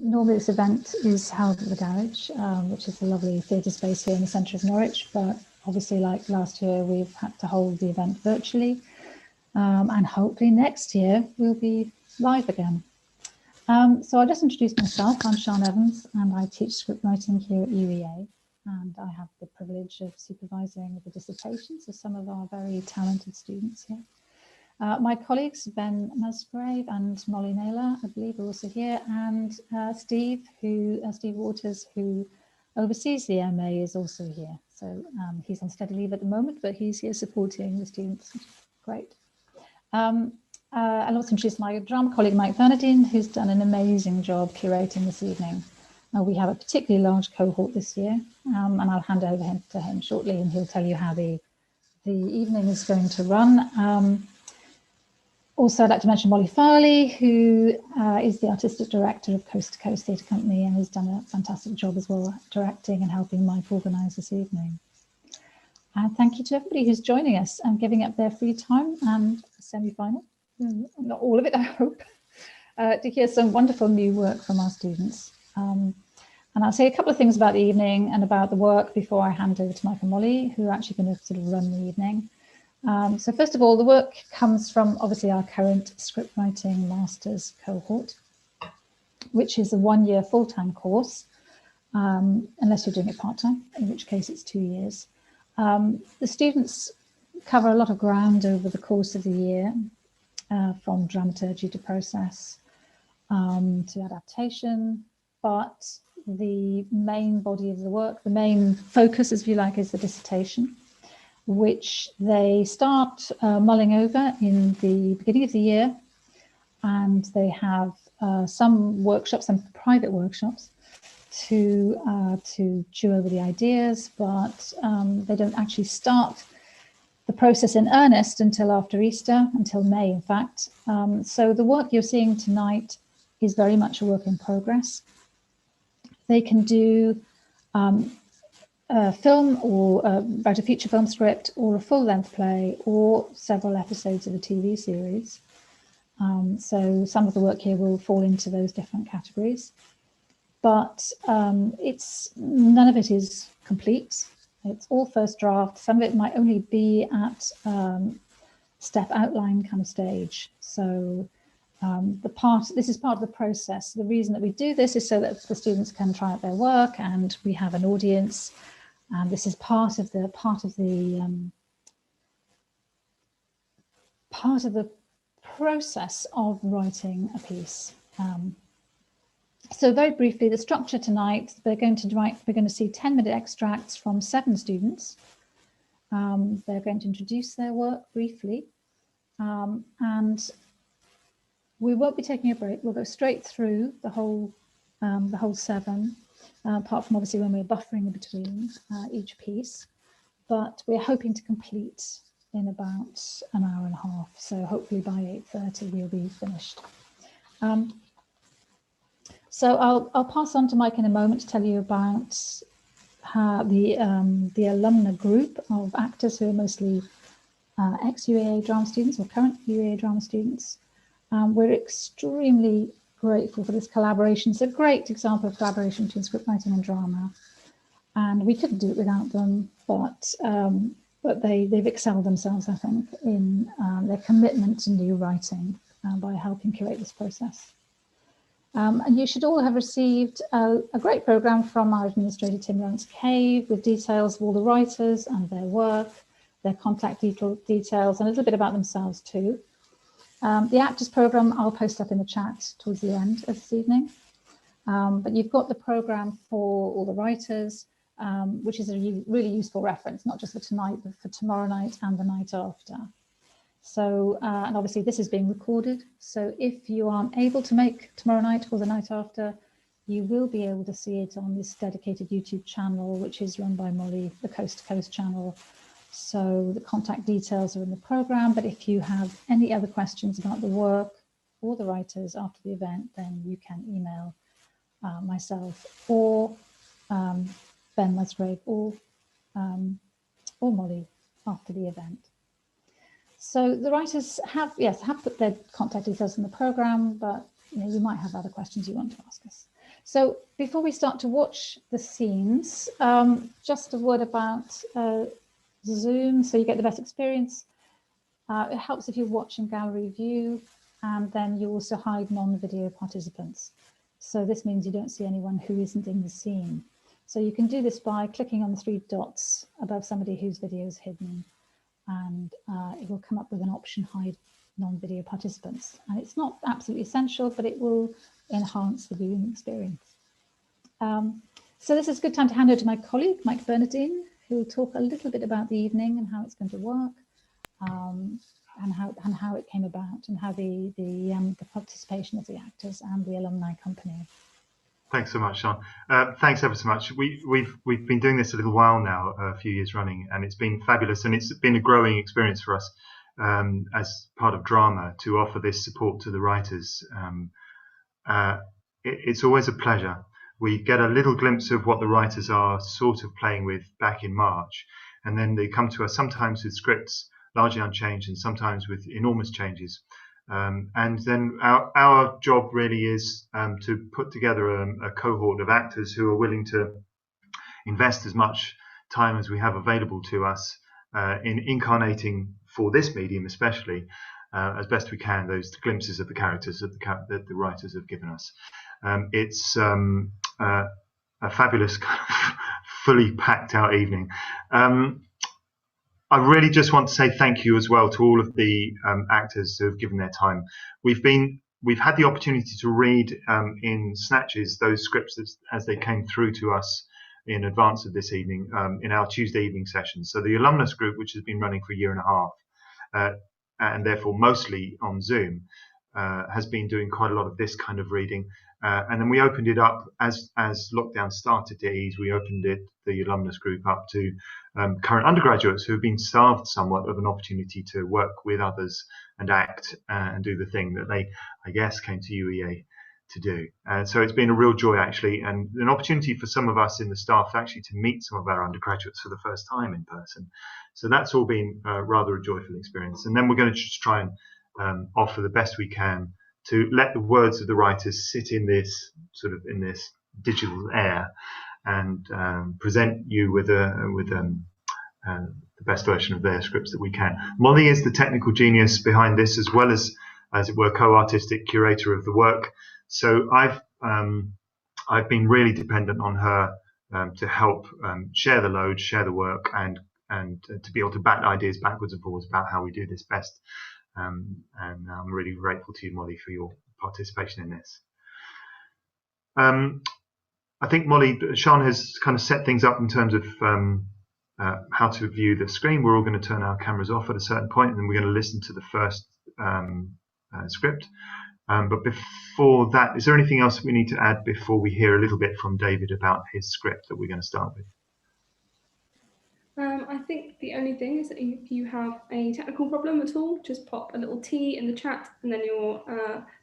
normally this event is held at the Garage, which is a lovely theatre space here in the centre of Norwich, but obviously like last year we've had to hold the event virtually, and hopefully next year we'll be live again. So I'll just introduce myself. I'm Sian Evans and I teach script writing here at UEA, and I have the privilege of supervising the dissertations of some of our very talented students here. My colleagues Ben Musgrave and Molly Naylor, I believe, are also here, and Steve Waters, who oversees the MA, is also here. So he's on study leave at the moment, but he's here supporting the students. Great. I'll also introduce my drama colleague Mike Bernardine, who's done an amazing job curating this evening. We have a particularly large cohort this year, and I'll hand over to him shortly, and he'll tell you how the evening is going to run. Also, I'd like to mention Molly Farley, who is the artistic director of Coast to Coast Theatre Company and has done a fantastic job as well, directing and helping Mike organise this evening. And thank you to everybody who's joining us and giving up their free time and semi-final, not all of it, I hope, to hear some wonderful new work from our students. And I'll say a couple of things about the evening and about the work before I hand over to Mike and Molly, who are actually going to sort of run the evening. So first of all, the work comes from obviously our current script writing masters cohort, which is a one-year full-time course, unless you're doing it part-time, in which case it's 2 years. The students cover a lot of ground over the course of the year, from dramaturgy to process, to adaptation, but the main body of the work, the main focus, if you like, is the dissertation, which they start mulling over in the beginning of the year, and they have some workshops, some private workshops to chew over the ideas, but they don't actually start the process in earnest until after Easter, until May, in fact. So the work you're seeing tonight is very much a work in progress. They can do film or write a feature film script or a full-length play or several episodes of a TV series. So some of the work here will fall into those different categories, but none of it is complete. It's all first draft. Some of it might only be at step outline kind of stage. So this is part of the process. The reason that we do this is so that the students can try out their work and we have an audience. And this is part of the process of writing a piece. So very briefly, the structure tonight, we're going to see 10-minute extracts from 7 students. They're going to introduce their work briefly, and we won't be taking a break. We'll go straight through the whole 7. Apart from obviously when we're buffering in between each piece, but we're hoping to complete in about an hour and a half. So hopefully by 8:30 we'll be finished. So I'll pass on to Mike in a moment to tell you about the alumna group of actors who are mostly ex-UEA drama students or current UEA drama students. We're extremely grateful for this collaboration. It's a great example of collaboration between script writing and drama, and we couldn't do it without them, but they've excelled themselves, I think, in their commitment to new writing by helping curate this process. And you should all have received a great programme from our administrator, Tim McCabe, with details of all the writers and their work, their contact details, and a little bit about themselves too. The actors programme I'll post up in the chat towards the end of this evening. But you've got the programme for all the writers, which is a really useful reference, not just for tonight, but for tomorrow night and the night after. So, and obviously this is being recorded. So if you aren't able to make tomorrow night or the night after, you will be able to see it on this dedicated YouTube channel, which is run by Molly, the Coast to Coast channel. So the contact details are in the programme, but if you have any other questions about the work or the writers after the event, then you can email myself or Ben Musgrave or Molly after the event. So the writers have put their contact details in the programme, but you might have other questions you want to ask us. So before we start to watch the scenes, just a word about Zoom, so you get the best experience. It helps if you watch in gallery view, and then you also hide non-video participants. So this means you don't see anyone who isn't in the scene. So you can do this by clicking on the 3 dots above somebody whose video is hidden, and it will come up with an option, hide non-video participants. And it's not absolutely essential, but it will enhance the viewing experience. So this is a good time to hand over to my colleague, Mike Bernardine, who will talk a little bit about the evening and how it's going to work, and how it came about, and how the participation of the actors and the alumni company. Thanks so much, Sean. Thanks ever so much. We've been doing this a little while now, a few years running, and it's been fabulous, and it's been a growing experience for us as part of drama to offer this support to the writers. It's always a pleasure. We get a little glimpse of what the writers are sort of playing with back in March, and then they come to us sometimes with scripts largely unchanged and sometimes with enormous changes. And then our job really is to put together a cohort of actors who are willing to invest as much time as we have available to us in incarnating, for this medium especially, as best we can, those glimpses of the characters that the writers have given us. It's a fabulous, kind of fully packed out evening. I really just want to say thank you as well to all of the actors who have given their time. We've had the opportunity to read in snatches those scripts as they came through to us in advance of this evening in our Tuesday evening sessions. So the alumnus group, which has been running for a year and a half, and therefore mostly on Zoom, has been doing quite a lot of this kind of reading. And then we opened it up as lockdown started to ease. We opened the alumnus group up to current undergraduates who have been starved somewhat of an opportunity to work with others and act and do the thing that they, I guess, came to UEA to do. So it's been a real joy, actually, and an opportunity for some of us in the staff actually to meet some of our undergraduates for the first time in person. So that's all been rather a joyful experience. And then we're going to just try and offer the best we can to let the words of the writers sit in this digital air and present you with the best version of their scripts that we can. Molly is the technical genius behind this, as well as it were, co-artistic curator of the work. So I've been really dependent on her to help share the load, share the work, and to be able to bat ideas backwards and forwards about how we do this best. And I'm really grateful to you, Molly, for your participation in this. I think Molly, Sean has kind of set things up in terms of how to view the screen. We're all going to turn our cameras off at a certain point, and then we're going to listen to the first script. But before that, is there anything else we need to add before we hear a little bit from David about his script that we're going to start with? I think the only thing is that if you have a technical problem at all, just pop a little T in the chat and then your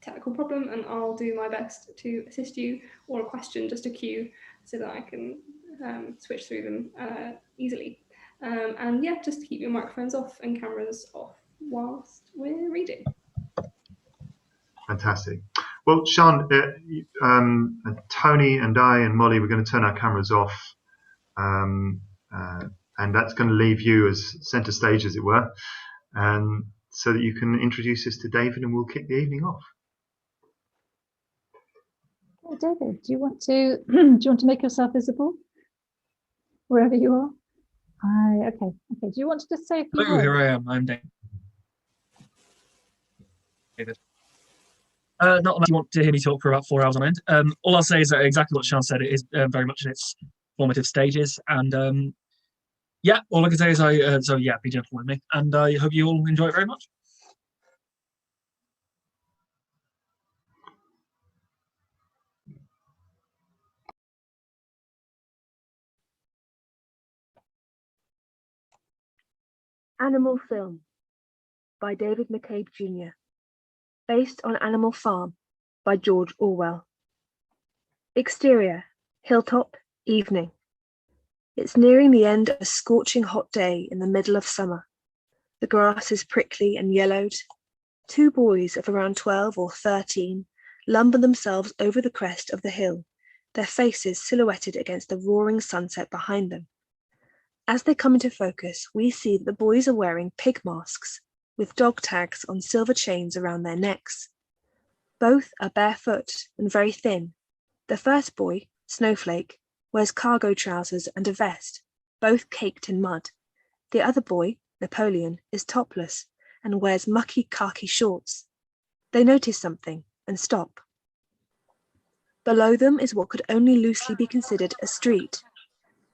technical problem, and I'll do my best to assist you, or a question, just a cue, so that I can switch through them easily. And yeah, just keep your microphones off and cameras off whilst we're reading. Fantastic. Well, Sean, Tony and I and Molly, we're going to turn our cameras off. And that's going to leave you as centre stage, as it were, so that you can introduce us to David, and we'll kick the evening off. Well, David, do you want to make yourself visible wherever you are? Okay. Do you want to just say a few words? Here I am. I'm David. Not unless you want to hear me talk for about 4 hours on end. All I'll say is that exactly what Sean said. It is very much in its formative stages, and yeah, all I can say is so yeah, be gentle with me, and I hope you all enjoy it very much. Animal Film by David McCabe Jr. Based on Animal Farm by George Orwell. Exterior, hilltop, evening. It's nearing the end of a scorching hot day in the middle of summer. The grass is prickly and yellowed. 2 boys of around 12 or 13 lumber themselves over the crest of the hill their faces silhouetted against the roaring sunset behind them. As they come into focus, we see that the boys are wearing pig masks with dog tags on silver chains around their necks. Both are barefoot and very thin. The first boy, Snowflake, wears cargo trousers and a vest, both caked in mud. The other boy, Napoleon, is topless and wears mucky khaki shorts. They notice something and stop. Below them is what could only loosely be considered a street.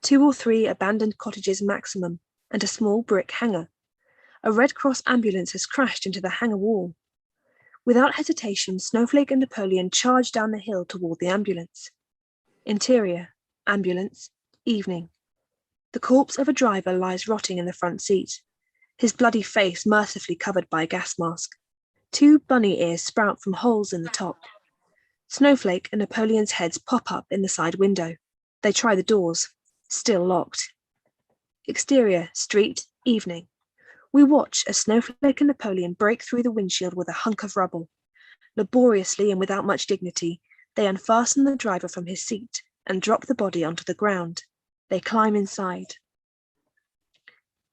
2 or 3 abandoned cottages maximum, and a small brick hangar. A Red Cross ambulance has crashed into the hangar wall. Without hesitation, Snowflake and Napoleon charge down the hill toward the ambulance. Interior, ambulance, evening. The corpse of a driver lies rotting in the front seat, his bloody face mercifully covered by a gas mask. 2 bunny ears sprout from holes in the top. Snowflake and Napoleon's heads pop up in the side window. They try the doors, still locked. Exterior, street, evening. We watch as Snowflake and Napoleon break through the windshield with a hunk of rubble. Laboriously and without much dignity, they unfasten the driver from his seat and drop the body onto the ground. They climb inside.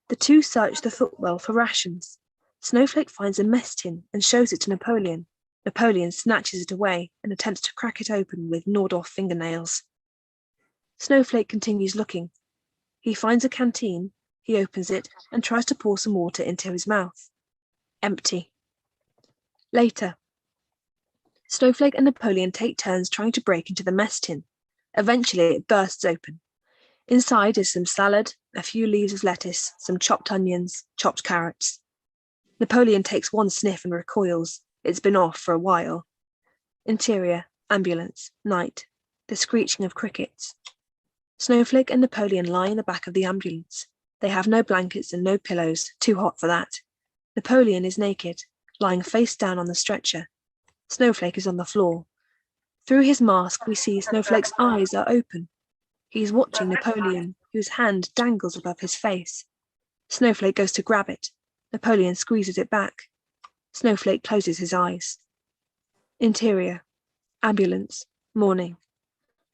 The 2 search the footwell for rations. Snowflake finds a mess tin and shows it to Napoleon. Napoleon snatches it away and attempts to crack it open with gnawed-off fingernails. Snowflake continues looking. He finds a canteen, he opens it and tries to pour some water into his mouth. Empty. Later. Snowflake and Napoleon take turns trying to break into the mess tin. Eventually it bursts open. Inside is some salad, a few leaves of lettuce, some chopped onions, chopped carrots. Napoleon takes one sniff and recoils. It's been off for a while. Interior, ambulance, night. The screeching of crickets. Snowflake and Napoleon lie in the back of the ambulance. They have no blankets and no pillows, too hot for that. Napoleon is naked, lying face down on the stretcher. Snowflake is on the floor. Through his mask, we see Snowflake's eyes are open. He is watching Napoleon, whose hand dangles above his face. Snowflake goes to grab it. Napoleon squeezes it back. Snowflake closes his eyes. Interior, ambulance, morning.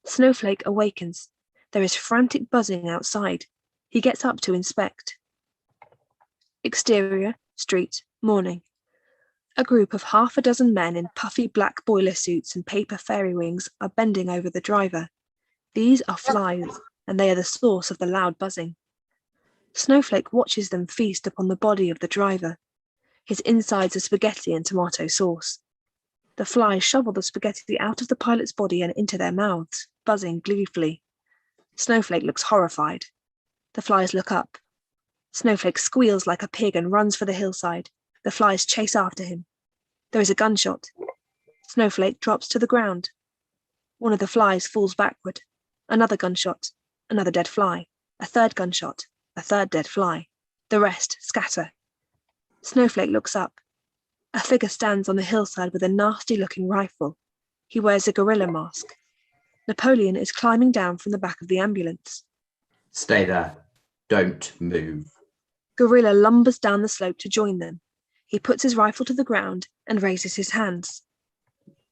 Snowflake awakens. There is frantic buzzing outside. He gets up to inspect. Exterior, street, morning. A group of 6 men in puffy black boiler suits and paper fairy wings are bending over the driver. These are flies, and they are the source of the loud buzzing. Snowflake watches them feast upon the body of the driver. His insides are spaghetti and tomato sauce. The flies shovel the spaghetti out of the pilot's body and into their mouths, buzzing gleefully. Snowflake looks horrified. The flies look up. Snowflake squeals like a pig and runs for the hillside. The flies chase after him. There is a gunshot. Snowflake drops to the ground. One of the flies falls backward. Another gunshot. Another dead fly. A third gunshot. A third dead fly. The rest scatter. Snowflake looks up. A figure stands on the hillside with a nasty-looking rifle. He wears a gorilla mask. Napoleon is climbing down from the back of the ambulance. Stay there. Don't move. Gorilla lumbers down the slope to join them. He puts his rifle to the ground and raises his hands.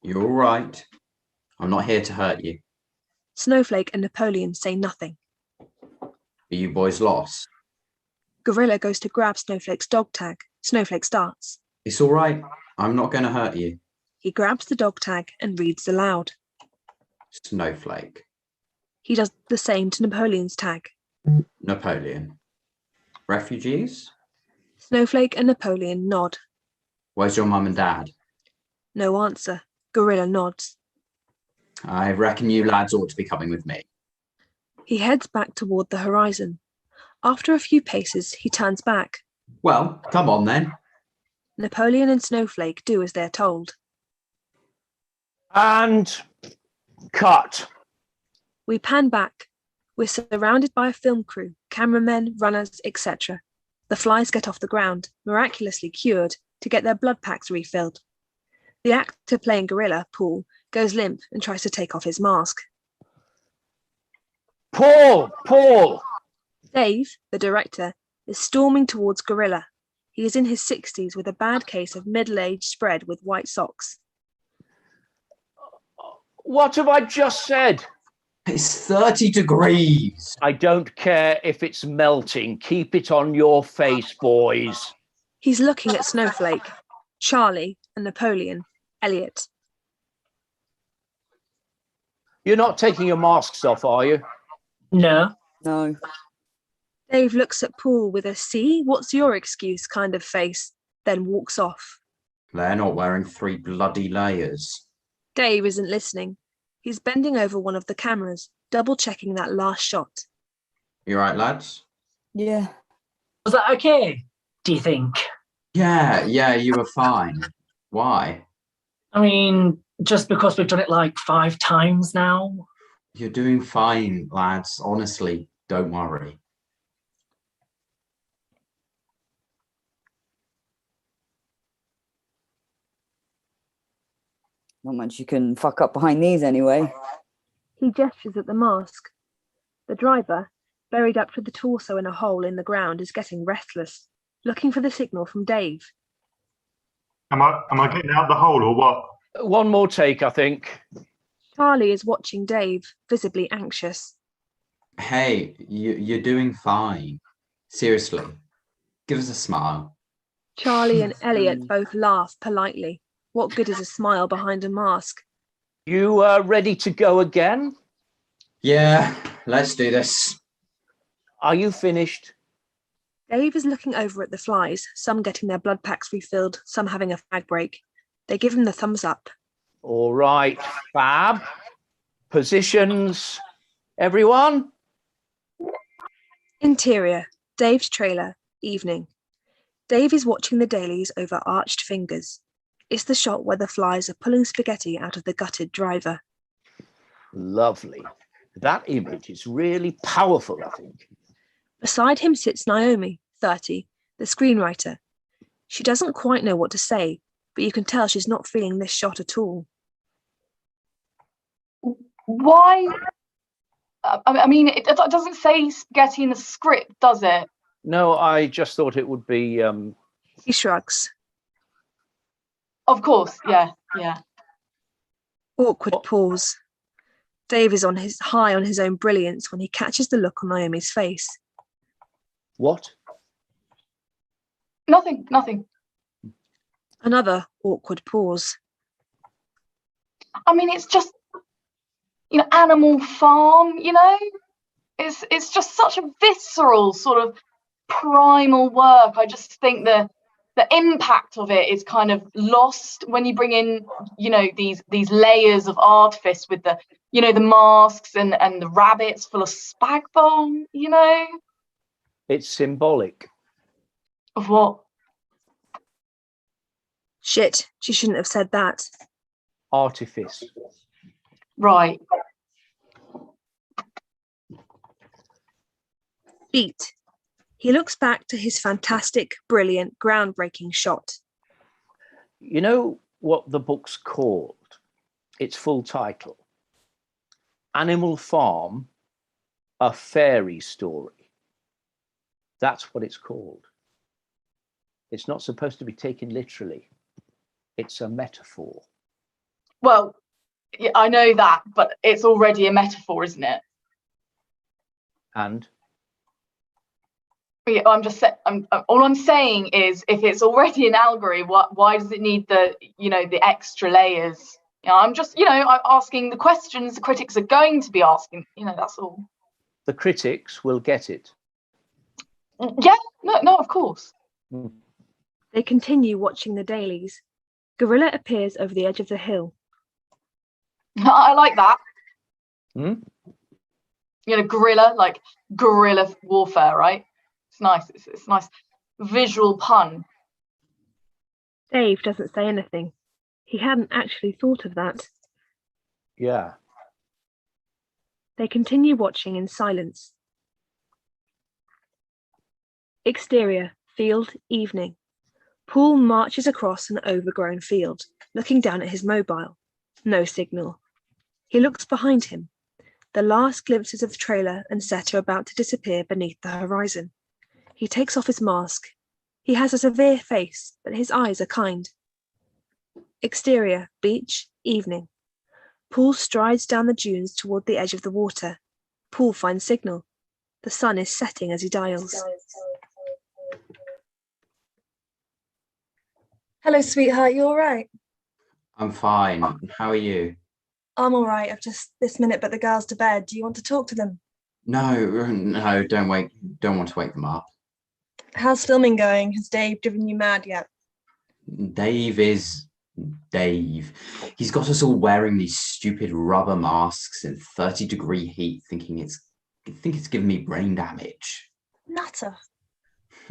You're all right. I'm not here to hurt you. Snowflake and Napoleon say nothing. Are you boys lost? Gorilla goes to grab Snowflake's dog tag. Snowflake starts. It's all right. I'm not going to hurt you. He grabs the dog tag and reads aloud. Snowflake. He does the same to Napoleon's tag. Napoleon. Refugees? Snowflake and Napoleon nod. Where's your mum and dad? No answer. Gorilla nods. I reckon you lads ought to be coming with me. He heads back toward the horizon. After a few paces, he turns back. Well, come on then. Napoleon and Snowflake do as they're told. And cut. We pan back. We're surrounded by a film crew, cameramen, runners, etc. The flies get off the ground, miraculously cured, to get their blood packs refilled. The actor playing Gorilla, Paul, goes limp and tries to take off his mask. Paul! Dave, the director, is storming towards Gorilla. He is in his 60s with a bad case of middle-aged spread with white socks. What have I just said? It's 30 degrees. I don't care if it's melting. Keep it on your face, boys. He's looking at Snowflake, Charlie, and Napoleon, Elliot. You're not taking your masks off, are you? No. No. Dave looks at Paul with a "see, what's your excuse" kind of face, then walks off. They're not wearing 3 bloody layers. Dave isn't listening. He's bending over one of the cameras, double-checking that last shot. You right, lads? Yeah. Was that okay, do you think? Yeah, you were fine. Why? I mean, just because we've done it like 5 times now? You're doing fine, lads. Honestly, don't worry. Not much you can fuck up behind these anyway. He gestures at the mask. The driver, buried up to the torso in a hole in the ground, is getting restless, looking for the signal from Dave. Am I getting out the hole or what? One more take, I think. Charlie is watching Dave, visibly anxious. Hey, you're doing fine. Seriously, give us a smile. Charlie and Elliot both laugh politely. What good is a smile behind a mask? You ready to go again? Yeah, let's do this. Are you finished? Dave is looking over at the flies, some getting their blood packs refilled, some having a fag break. They give him the thumbs up. All right, Fab. Positions, everyone? Interior, Dave's trailer, evening. Dave is watching the dailies over arched fingers. It's the shot where the flies are pulling spaghetti out of the gutted driver. Lovely. That image is really powerful, I think. Beside him sits Naomi, 30, the screenwriter. She doesn't quite know what to say, but you can tell she's not feeling this shot at all. Why? I mean, it doesn't say spaghetti in the script, does it? No, I just thought it would be... He shrugs. Of course, yeah. Awkward pause. Dave is high on his own brilliance when he catches the look on Naomi's face. What? Nothing. Another awkward pause. I mean, it's just, Animal Farm, It's just such a visceral sort of primal work. I just think the impact of it is kind of lost when you bring in, these layers of artifice with the, the masks and the rabbits full of spag bol, It's symbolic. Of what? Shit, she shouldn't have said that. Artifice. Right. Beat. He looks back to his fantastic, brilliant, groundbreaking shot. You know what the book's called? Its full title. Animal Farm, a Fairy Story. That's what it's called. It's not supposed to be taken literally. It's a metaphor. Well, yeah, I know that, but it's already a metaphor, isn't it? And? Yeah, all I'm saying is, if it's already an allegory, why does it need the extra layers? I'm just I'm asking the questions the critics are going to be asking. That's all. The critics will get it. Yeah, no, of course. They continue watching the dailies. Gorilla appears over the edge of the hill. I like that. Gorilla, like guerrilla warfare, right? It's nice. It's a nice visual pun. Dave doesn't say anything. He hadn't actually thought of that. Yeah. They continue watching in silence. Exterior, field, evening. Paul marches across an overgrown field, looking down at his mobile. No signal. He looks behind him. The last glimpses of the trailer and set are about to disappear beneath the horizon. He takes off his mask. He has a severe face, but his eyes are kind. Exterior, beach, evening. Paul strides down the dunes toward the edge of the water. Paul finds signal. The sun is setting as he dials. Hello, sweetheart. You all right? I'm fine. How are you? I'm all right. I've just this minute put the girls to bed. Do you want to talk to them? No, don't wake. Don't want to wake them up. How's filming going? Has Dave driven you mad yet? Dave is Dave. He's got us all wearing these stupid rubber masks in 30-degree heat, thinking it's giving me brain damage. Nutter.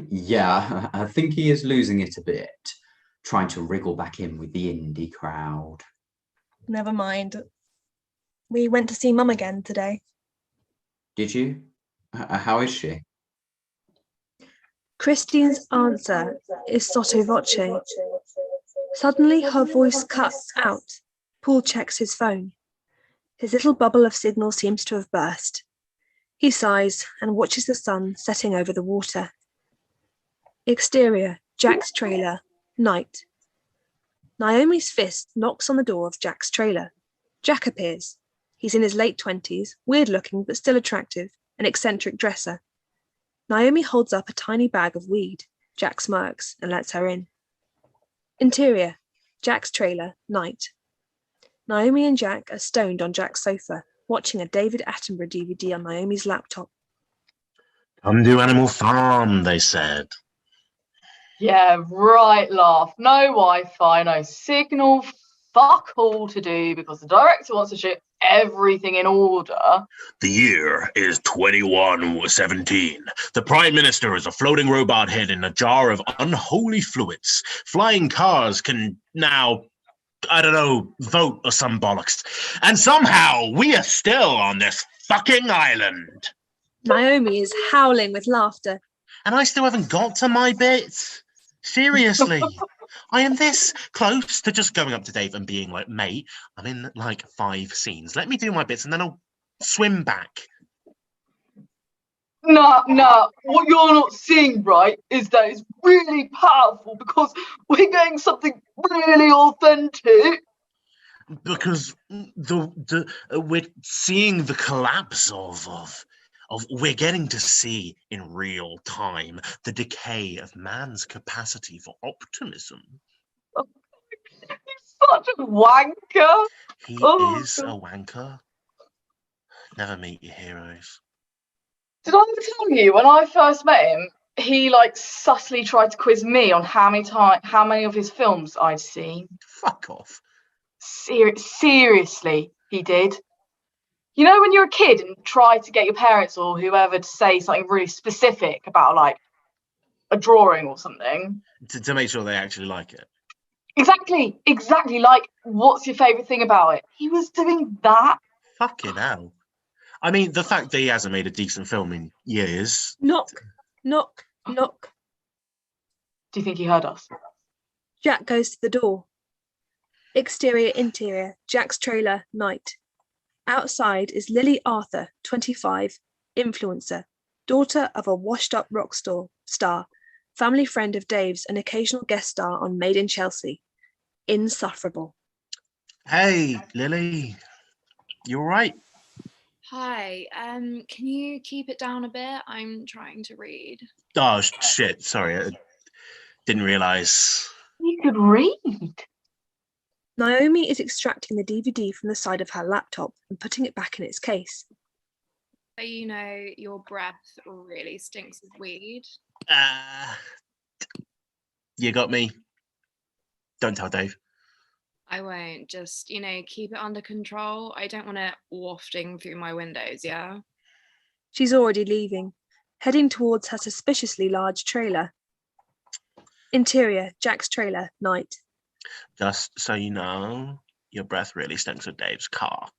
Yeah, I think he is losing it a bit, trying to wriggle back in with the indie crowd. Never mind. We went to see Mum again today. Did you? How is she? Christine's answer is sotto voce. Suddenly her voice cuts out. Paul checks his phone. His little bubble of signal seems to have burst. He sighs and watches the sun setting over the water. Exterior, Jack's trailer, night. Naomi's fist knocks on the door of Jack's trailer. Jack appears. He's in his late 20s, weird looking but still attractive, an eccentric dresser. Naomi holds up a tiny bag of weed. Jack smirks and lets her in. Interior, Jack's trailer, night. Naomi and Jack are stoned on Jack's sofa, watching a David Attenborough DVD on Naomi's laptop. Come to Animal Farm, they said. Yeah, right, laugh. No Wi-Fi, no signal, fuck all to do because the director wants to shoot everything in order. The year is 2117. The Prime Minister is a floating robot head in a jar of unholy fluids. Flying cars can now, I don't know, vote or some bollocks. And somehow we are still on this fucking island. Naomi is howling with laughter. And I still haven't got to my bit. Seriously. I am this close to just going up to Dave and being like, mate, I'm in like 5 scenes. Let me do my bits and then I'll swim back. No, what you're not seeing, right, is that it's really powerful because we're getting something really authentic. Because we're seeing the collapse of we're getting to see in real time the decay of man's capacity for optimism. He's such a wanker. He is a wanker. Never meet your heroes. Did I ever tell you when I first met him, he like subtly tried to quiz me on how many of his films I'd seen? Fuck off. Seriously, he did. You know when you're a kid and try to get your parents or whoever to say something really specific about like a drawing or something? To make sure they actually like it. Exactly. Like, what's your favourite thing about it? He was doing that. Fucking hell. I mean, the fact that he hasn't made a decent film in years. Knock, knock, knock. Do you think he heard us? Jack goes to the door. Exterior, interior, Jack's trailer, night. Outside is Lily Arthur, 25, influencer, daughter of a washed-up rock star, family friend of Dave's, an occasional guest star on Made in Chelsea. Insufferable. Hey, Lily. You all right? Hi. Can you keep it down a bit? I'm trying to read. Oh, shit. Sorry. I didn't realise. You could read. Naomi is extracting the DVD from the side of her laptop and putting it back in its case. So you know your breath really stinks of weed. You got me. Don't tell Dave. I won't. Just, keep it under control. I don't want it wafting through my windows, yeah? She's already leaving, heading towards her suspiciously large trailer. Interior, Jack's trailer, night. Just so you know, your breath really stinks of Dave's cock.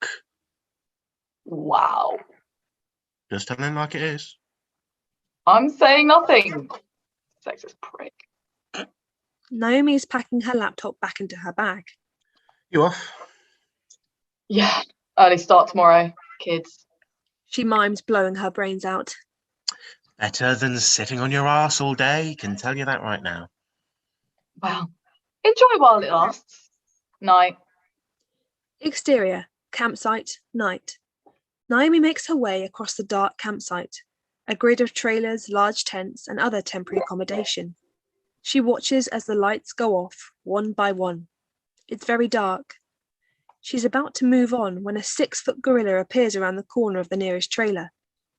Wow. Just tell him like it is. I'm saying nothing. Sexist prick. Naomi is packing her laptop back into her bag. You off? Yeah, early start tomorrow, kids. She mimes, blowing her brains out. Better than sitting on your ass all day, can tell you that right now. Well, enjoy while it lasts. Night. Exterior, Campsite, night. Naomi makes her way across the dark campsite, a grid of trailers, large tents, and other temporary accommodation. She watches as the lights go off, one by one. It's very dark. She's about to move on when a 6-foot gorilla appears around the corner of the nearest trailer.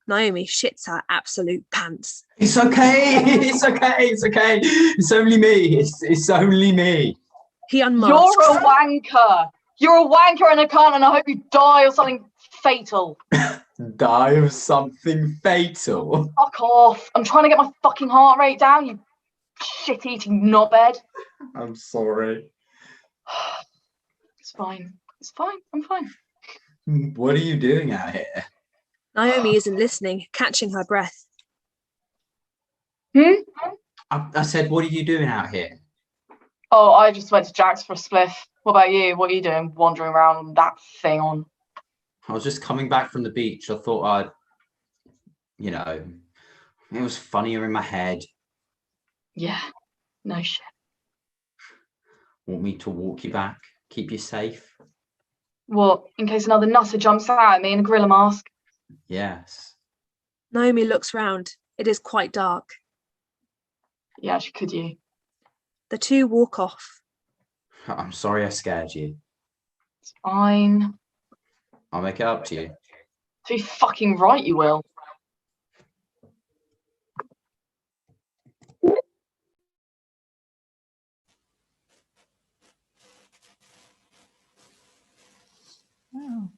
Naomi shits her absolute pants. It's okay. It's okay. It's okay. It's only me. It's only me. He unmasks. You're a wanker. You're a wanker and a cunt, and I hope you die of something fatal. Die of something fatal? Fuck off. I'm trying to get my fucking heart rate down, you shit-eating knobhead. I'm sorry. It's fine. It's fine. I'm fine. What are you doing out here? Naomi isn't listening, catching her breath. I said, what are you doing out here? Oh, I just went to Jack's for a spliff. What about you? What are you doing? Wandering around with that thing on? I was just coming back from the beach. I thought I'd, it was funnier in my head. Yeah, no shit. Want me to walk you back? Keep you safe? What, in case another nutter jumps out at me in a gorilla mask? Yes. Naomi looks round. It is quite dark. Yeah, could you? The two walk off. I'm sorry I scared you. It's fine. I'll make it up to you. To be fucking right, you will. Wow,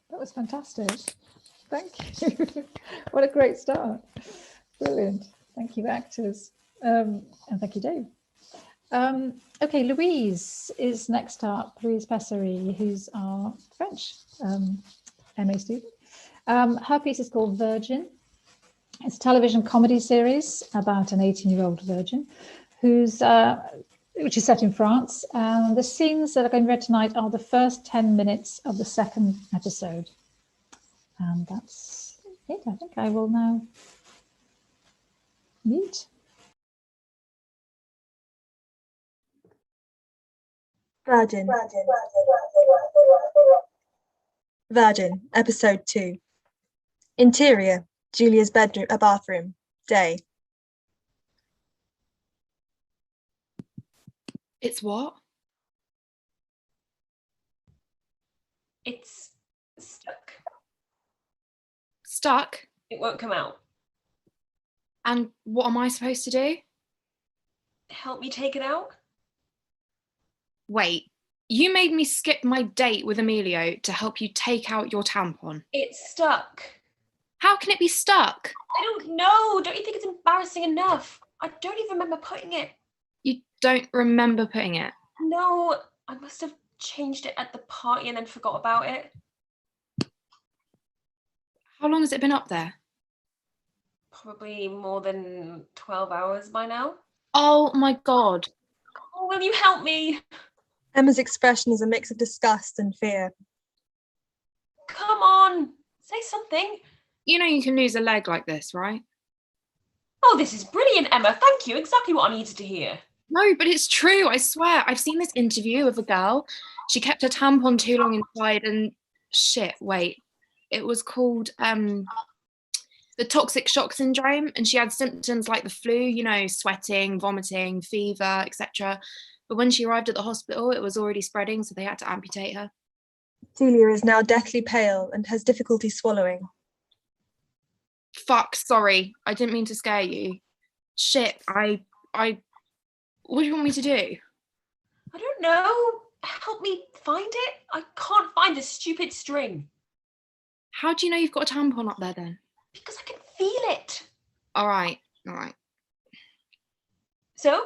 that was fantastic. Thank you. What a great start. Brilliant. Thank you, actors. And thank you, Dave. Okay, Louise is next up. Louise Pesery, who's our French MA student. Her piece is called Virgin. It's a television comedy series about an 18-year-old virgin which is set in France. The scenes that are going to be read tonight are the first 10 minutes of the second episode. And that's it. I think I will now mute. Virgin. Virgin, episode 2. Interior, Julia's bedroom, bathroom, day. It's what? It's stuck. Stuck? It won't come out. And what am I supposed to do? Help me take it out? Wait, you made me skip my date with Emilio to help you take out your tampon. It's stuck. How can it be stuck? I don't know. Don't you think it's embarrassing enough? I don't even remember putting it. You don't remember putting it? No, I must have changed it at the party and then forgot about it. How long has it been up there? Probably more than 12 hours by now. Oh my God. Oh, will you help me? Emma's expression is a mix of disgust and fear. Come on, say something. You know you can lose a leg like this, right? Oh, this is brilliant, Emma. Thank you. Exactly what I needed to hear. No, but it's true. I swear. I've seen this interview of a girl. She kept her tampon too long inside and shit, wait. It was called the toxic shock syndrome, and she had symptoms like the flu, sweating, vomiting, fever, etc. But when she arrived at the hospital, it was already spreading, so they had to amputate her. Julia is now deathly pale and has difficulty swallowing. Fuck, sorry. I didn't mean to scare you. Shit, what do you want me to do? I don't know. Help me find it. I can't find this stupid string. How do you know you've got a tampon up there then? Because I can feel it. All right. So?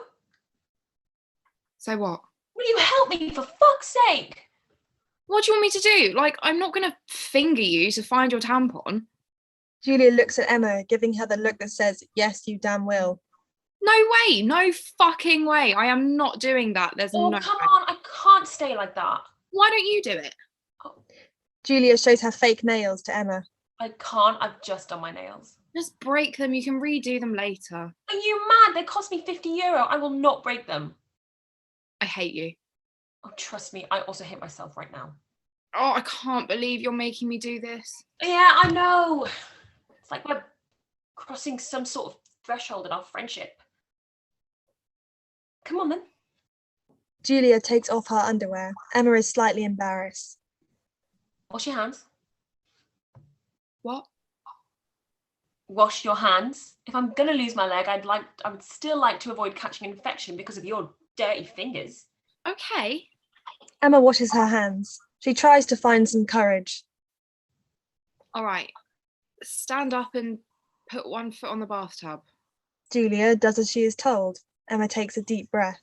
So what? Will you help me, for fuck's sake? What do you want me to do? Like, I'm not going to finger you to find your tampon. Julia looks at Emma, giving her the look that says, yes, you damn will. No way. No fucking way. I am not doing that. There's Oh, no come way. on. I can't stay like that. Why don't you do it? Julia shows her fake nails to Emma. I can't. I've just done my nails. Just break them. You can redo them later. Are you mad? They cost me €50. I will not break them. I hate you. Oh, trust me. I also hate myself right now. Oh, I can't believe you're making me do this. Yeah, I know. It's like we're crossing some sort of threshold in our friendship. Come on then. Julia takes off her underwear. Emma is slightly embarrassed. Wash your hands. What? Wash your hands. If I'm gonna lose my leg, I would still like to avoid catching an infection because of your dirty fingers. Okay. Emma washes her hands. She tries to find some courage. All right. Stand up and put one foot on the bathtub. Julia does as she is told. Emma takes a deep breath.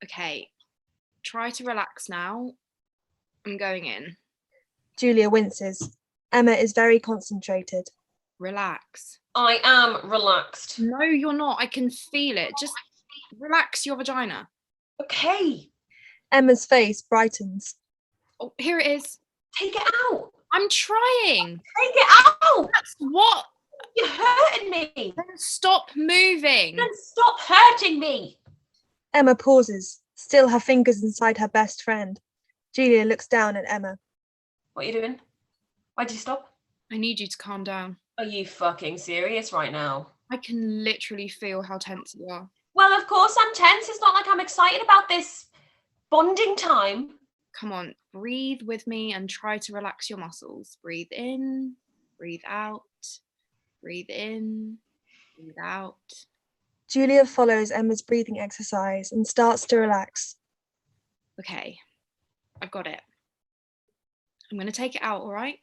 Okay. Try to relax now. I'm going in. Julia winces. Emma is very concentrated. Relax. I am relaxed. No, you're not. I can feel it. Just relax your vagina. Okay. Emma's face brightens. Oh, here it is. Take it out. I'm trying. Take it out. That's what? You're hurting me. Then stop moving. Then stop hurting me. Emma pauses, still her fingers inside her best friend. Julia looks down at Emma. What are you doing? Why'd you stop? I need you to calm down. Are you fucking serious right now? I can literally feel how tense you are. Well, of course I'm tense. It's not like I'm excited about this bonding time. Come on, breathe with me and try to relax your muscles. Breathe in, breathe out, breathe in, breathe out. Julia follows Emma's breathing exercise and starts to relax. Okay, I've got it. I'm going to take it out, all right?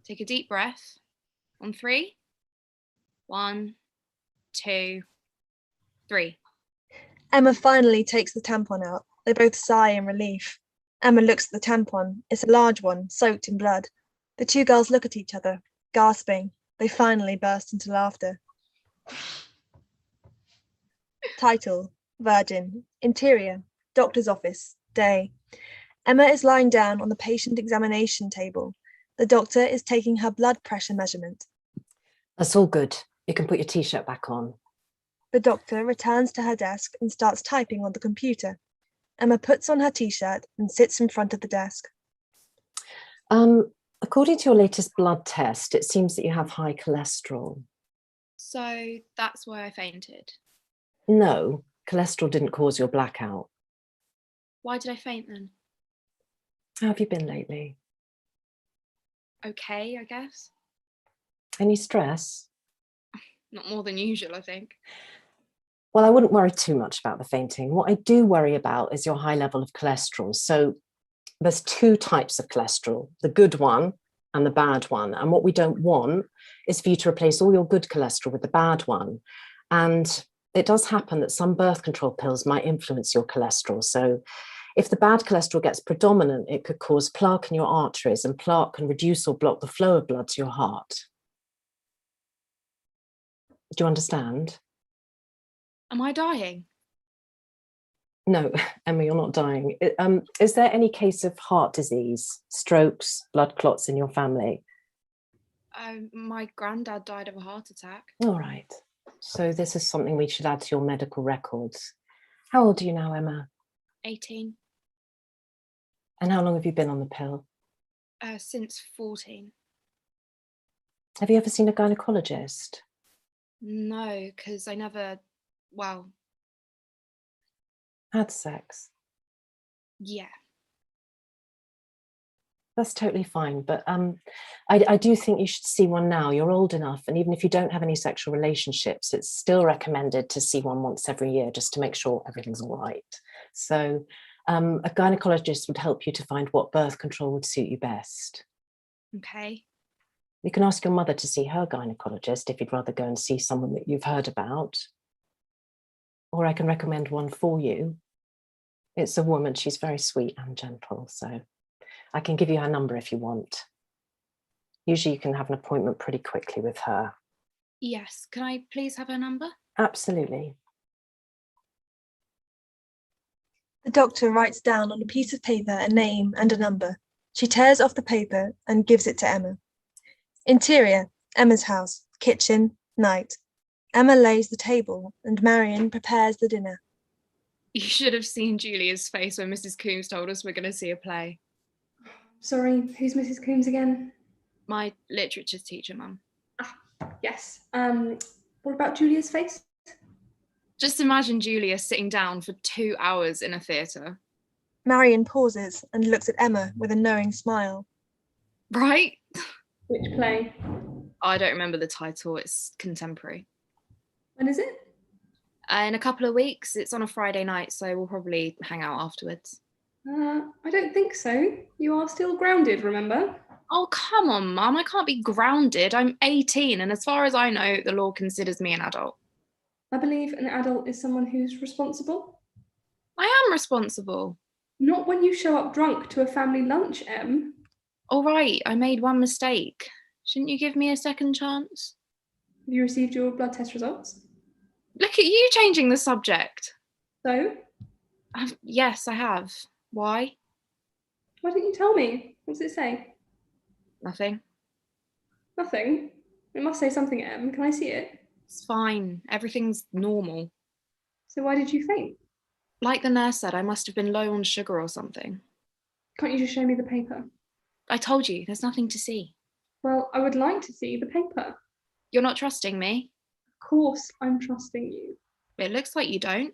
Take a deep breath. On 3. 1, 2, 3. Emma finally takes the tampon out. They both sigh in relief. Emma looks at the tampon. It's a large one, soaked in blood. The two girls look at each other, gasping. They finally burst into laughter. Title: Virgin. Interior: Doctor's office. Day. Emma is lying down on the patient examination table. The doctor is taking her blood pressure measurement. That's all good. You can put your t-shirt back on. The doctor returns to her desk and starts typing on the computer. Emma puts on her t-shirt and sits in front of the desk. According to your latest blood test, it seems that you have high cholesterol. So that's why I fainted. No, cholesterol didn't cause your blackout. Why did I faint then? How have you been lately? Okay, I guess. Any stress? Not more than usual, I think. Well, I wouldn't worry too much about the fainting. What I do worry about is your high level of cholesterol. So there's 2 types of cholesterol, the good one and the bad one. And what we don't want is for you to replace all your good cholesterol with the bad one. And it does happen that some birth control pills might influence your cholesterol. So if the bad cholesterol gets predominant, it could cause plaque in your arteries, and plaque can reduce or block the flow of blood to your heart. Do you understand? Am I dying? No, Emma, you're not dying. Is there any case of heart disease, strokes, blood clots in your family? My granddad died of a heart attack. All right. So this is something we should add to your medical records. How old are you now, Emma? 18. And how long have you been on the pill? Since 14. Have you ever seen a gynecologist? No, because I never, well... Had sex? Yeah. That's totally fine, but I do think you should see one now. You're old enough, and even if you don't have any sexual relationships, it's still recommended to see one once every year just to make sure everything's all right. So a gynecologist would help you to find what birth control would suit you best. Okay. You can ask your mother to see her gynecologist if you'd rather go and see someone that you've heard about. Or I can recommend one for you. It's a woman, she's very sweet and gentle, so I can give you her number if you want. Usually you can have an appointment pretty quickly with her. Yes, can I please have her number? Absolutely. The doctor writes down on a piece of paper a name and a number. She tears off the paper and gives it to Emma. Interior: Emma's house, kitchen, night. Emma lays the table and Marion prepares the dinner. You should have seen Julia's face when Mrs. Coombs told us we're going to see a play. Sorry, who's Mrs. Coombs again? My literature teacher, Mum. Yes. What about Julia's face? Just imagine Julia sitting down for 2 hours in a theatre. Marion pauses and looks at Emma with a knowing smile. Right? Which play? I don't remember the title. It's contemporary. When is it? In a couple of weeks. It's on a Friday night, so we'll probably hang out afterwards. I don't think so. You are still grounded, remember? Oh, come on, Mum. I can't be grounded. I'm 18, and as far as I know, the law considers me an adult. I believe an adult is someone who's responsible. I am responsible. Not when you show up drunk to a family lunch, Em. All right, I made one mistake. Shouldn't you give me a second chance? Have you received your blood test results? Look at you changing the subject. So? Yes, I have. Why? Why didn't you tell me? What does it say? Nothing. Nothing? It must say something, Em. Can I see it? It's fine. Everything's normal. So why did you faint? Like the nurse said, I must have been low on sugar or something. Can't you just show me the paper? I told you, there's nothing to see. Well, I would like to see the paper. You're not trusting me? Of course I'm trusting you. It looks like you don't.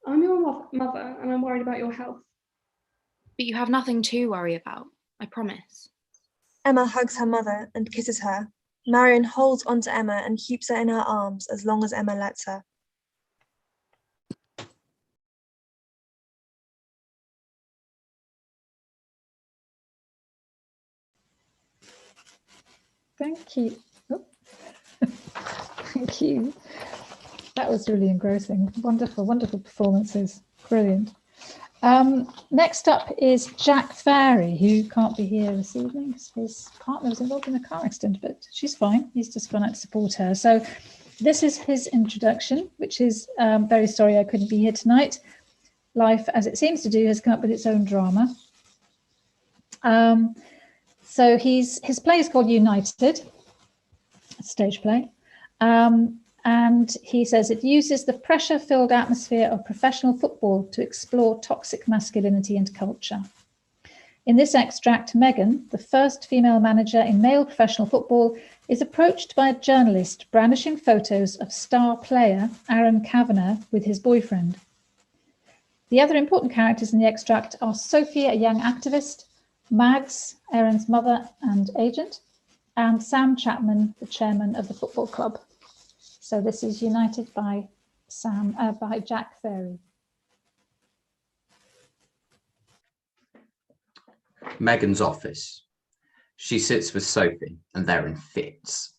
I'm your mother and I'm worried about your health. But you have nothing to worry about, I promise. Emma hugs her mother and kisses her. Marion holds onto Emma and keeps her in her arms as long as Emma lets her. Thank you. Oh. Thank you. That was really engrossing. Wonderful, wonderful performances. Brilliant. Next up is Jack Fairey, who can't be here this evening because his partner was involved in a car accident, but she's fine. He's just gone out to support her. So this is his introduction, which is very sorry I couldn't be here tonight. Life, as it seems to do, has come up with its own drama. So his play is called United, a stage play. And he says it uses the pressure-filled atmosphere of professional football to explore toxic masculinity and culture. In this extract, Megan, the first female manager in male professional football, is approached by a journalist brandishing photos of star player Aaron Kavanagh with his boyfriend. The other important characters in the extract are Sophie, a young activist, Mags, Aaron's mother and agent, and Sam Chapman, the chairman of the football club. So this is United by Jack Fairey. Megan's office. She sits with Sophie and they're in fits.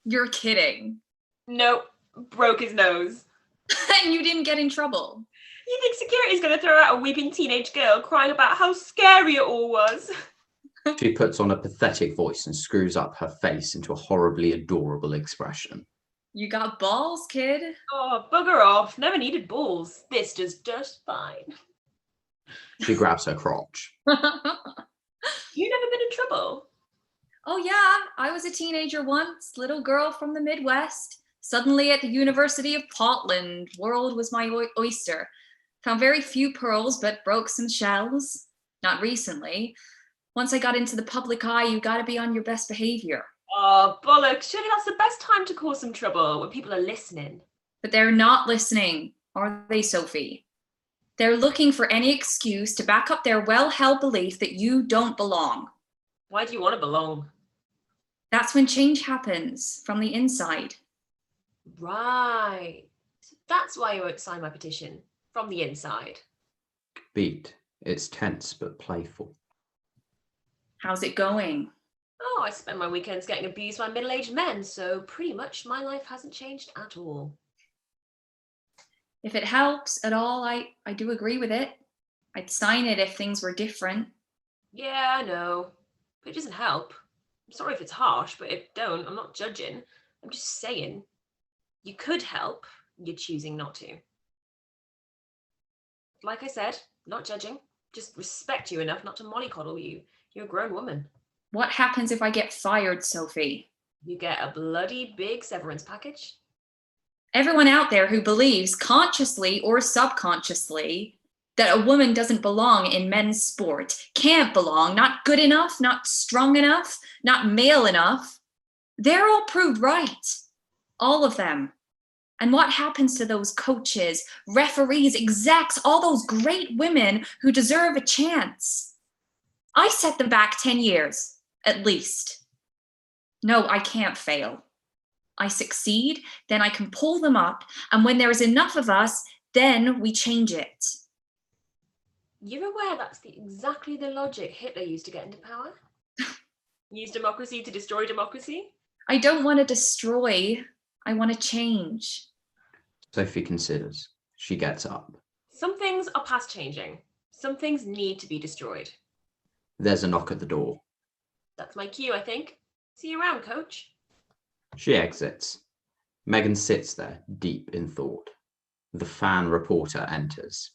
You're kidding. Nope, broke his nose. And you didn't get in trouble. You think security's going to throw out a weeping teenage girl crying about how scary it all was? She puts on a pathetic voice and screws up her face into a horribly adorable expression. You got balls, kid. Oh, bugger off. Never needed balls. This does just fine. She grabs her crotch. You never been in trouble? Oh yeah, I was a teenager once, little girl from the Midwest. Suddenly at the University of Portland, world was my oyster. Found very few pearls, but broke some shells. Not recently. Once I got into the public eye, you gotta be on your best behavior. Oh, bollocks. Surely that's the best time to cause some trouble, when people are listening. But they're not listening, are they, Sophie? They're looking for any excuse to back up their well-held belief that you don't belong. Why do you want to belong? That's when change happens, from the inside. Right. So that's why you won't sign my petition, from the inside. Beat. It's tense but playful. How's it going? Oh, I spend my weekends getting abused by middle-aged men, so pretty much my life hasn't changed at all. If it helps at all, I do agree with it. I'd sign it if things were different. Yeah, I know. But it doesn't help. I'm sorry if it's harsh, but if it don't, I'm not judging. I'm just saying, you could help, you're choosing not to. Like I said, not judging. Just respect you enough not to mollycoddle you. You're a grown woman. What happens if I get fired, Sophie? You get a bloody big severance package. Everyone out there who believes consciously or subconsciously that a woman doesn't belong in men's sport, can't belong, not good enough, not strong enough, not male enough. They're all proved right. All of them. And what happens to those coaches, referees, execs, all those great women who deserve a chance? I set them back 10 years, at least. No, I can't fail. I succeed, then I can pull them up, and when there is enough of us, then we change it. You're aware that's exactly the logic Hitler used to get into power? Use democracy to destroy democracy? I don't want to destroy, I want to change. Sophie considers. She gets up. Some things are past changing. Some things need to be destroyed. There's a knock at the door. That's my cue, I think. See you around, coach. She exits. Megan sits there, deep in thought. The fan reporter enters.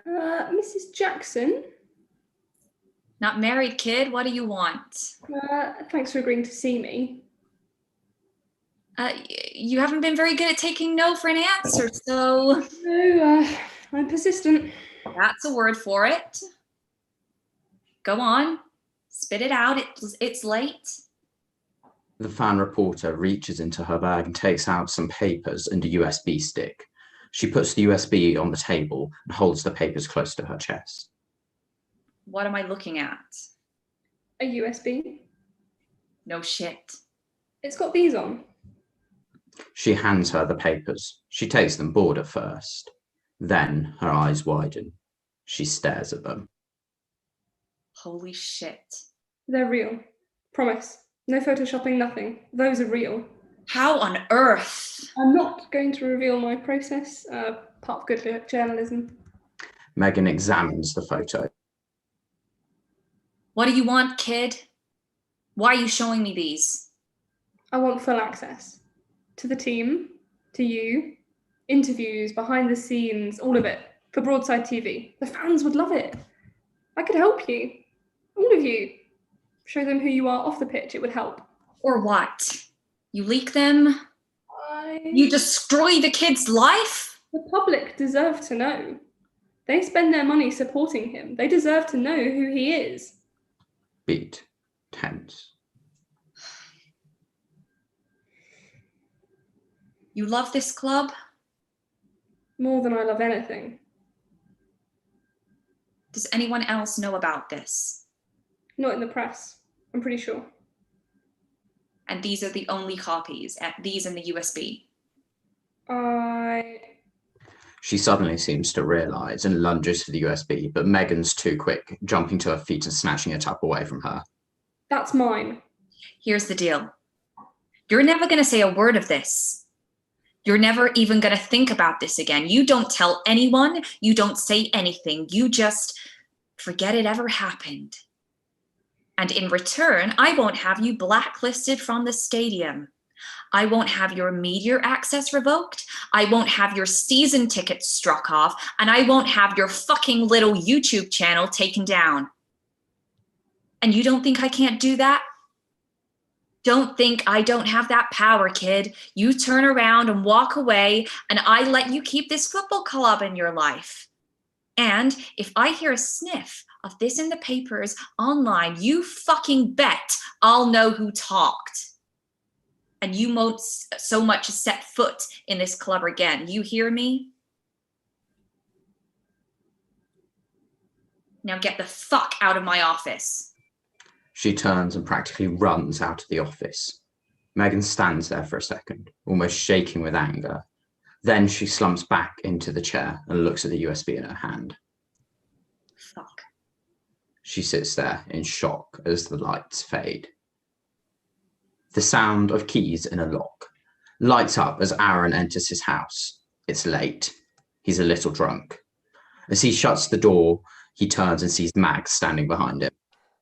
Mrs. Jackson? Not married, kid. What do you want? Thanks for agreeing to see me. You haven't been very good at taking no for an answer, so... No, I'm persistent. That's a word for it. Go on. Spit it out. It's late. The fan reporter reaches into her bag and takes out some papers and a USB stick. She puts the USB on the table and holds the papers close to her chest. What am I looking at? A USB? No shit. It's got these on. She hands her the papers. She takes them bored at first. Then her eyes widen. She stares at them. Holy shit. They're real. Promise. No photoshopping, nothing. Those are real. How on earth? I'm not going to reveal my process. Part of good journalism. Megan examines the photo. What do you want, kid? Why are you showing me these? I want full access. To the team, to you, interviews, behind the scenes, all of it. For Broadside TV. The fans would love it. I could help you. All of you. Show them who you are off the pitch. It would help. Or what? You leak them? You destroy the kid's life? The public deserve to know. They spend their money supporting him. They deserve to know who he is. Beat. Tense. You love this club? More than I love anything. Does anyone else know about this? Not in the press, I'm pretty sure. And these are the only copies, these and the USB. She suddenly seems to realise and lunges for the USB, but Megan's too quick, jumping to her feet and snatching it up away from her. That's mine. Here's the deal. You're never going to say a word of this. You're never even going to think about this again. You don't tell anyone. You don't say anything. You just forget it ever happened. And in return, I won't have you blacklisted from the stadium. I won't have your media access revoked. I won't have your season tickets struck off. And I won't have your fucking little YouTube channel taken down. And you don't think I can't do that? Don't think I don't have that power, kid. You turn around and walk away, and I let you keep this football club in your life. And if I hear a sniff of this in the papers online, you fucking bet I'll know who talked. And you won't so much as set foot in this club again. You hear me? Now get the fuck out of my office. She turns and practically runs out of the office. Megan stands there for a second, almost shaking with anger. Then she slumps back into the chair and looks at the USB in her hand. Fuck. She sits there in shock as the lights fade. The sound of keys in a lock lights up as Aaron enters his house. It's late. He's a little drunk. As he shuts the door, he turns and sees Max standing behind him.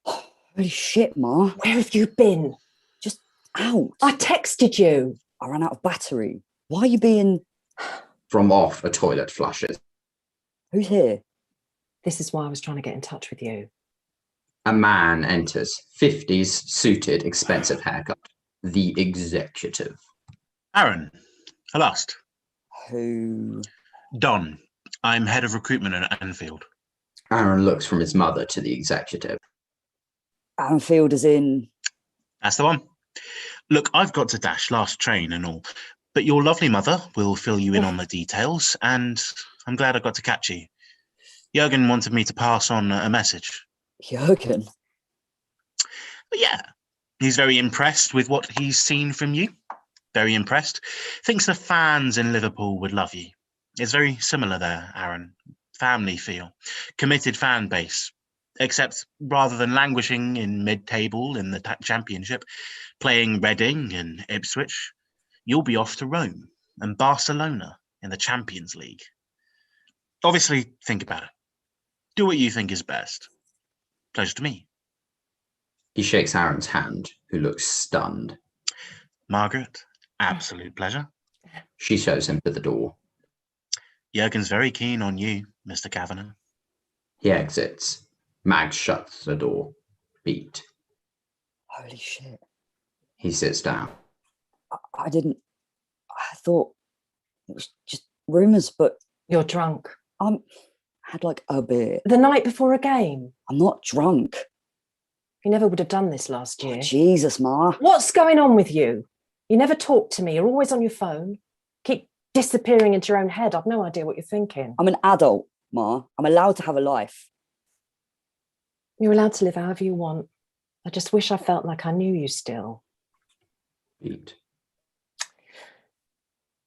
Holy shit, Ma. Where have you been? Just out. I texted you. I ran out of battery. Why are you being... From off, a toilet flushes. Who's here? This is why I was trying to get in touch with you. A man enters, 50s, suited, expensive haircut. The executive. Aaron, I lost. Who? Don. I'm head of recruitment at Anfield. Aaron looks from his mother to the executive. Anfield is in... That's the one. Look, I've got to dash, last train and all, but your lovely mother will fill you in on the details, and I'm glad I got to catch you. Jürgen wanted me to pass on a message. Jürgen? But yeah, he's very impressed with what he's seen from you. Very impressed. Thinks the fans in Liverpool would love you. It's very similar there, Aaron. Family feel. Committed fan base. Except rather than languishing in mid-table in the Championship, playing Reading and Ipswich, you'll be off to Rome and Barcelona in the Champions League. Obviously, think about it. Do what you think is best. Pleasure to me. He shakes Aaron's hand, who looks stunned. Margaret, absolute pleasure. She shows him to the door. Jürgen's very keen on you, Mr. Kavanagh. He exits. Mag shuts the door. Beat. Holy shit. He sits down. I thought it was just rumours, but... You're drunk. I had like a beer. The night before a game. I'm not drunk. You never would have done this last year. Oh, Jesus, Ma. What's going on with you? You never talk to me. You're always on your phone. Keep disappearing into your own head. I've no idea what you're thinking. I'm an adult, Ma. I'm allowed to have a life. You're allowed to live however you want. I just wish I felt like I knew you still. Beat.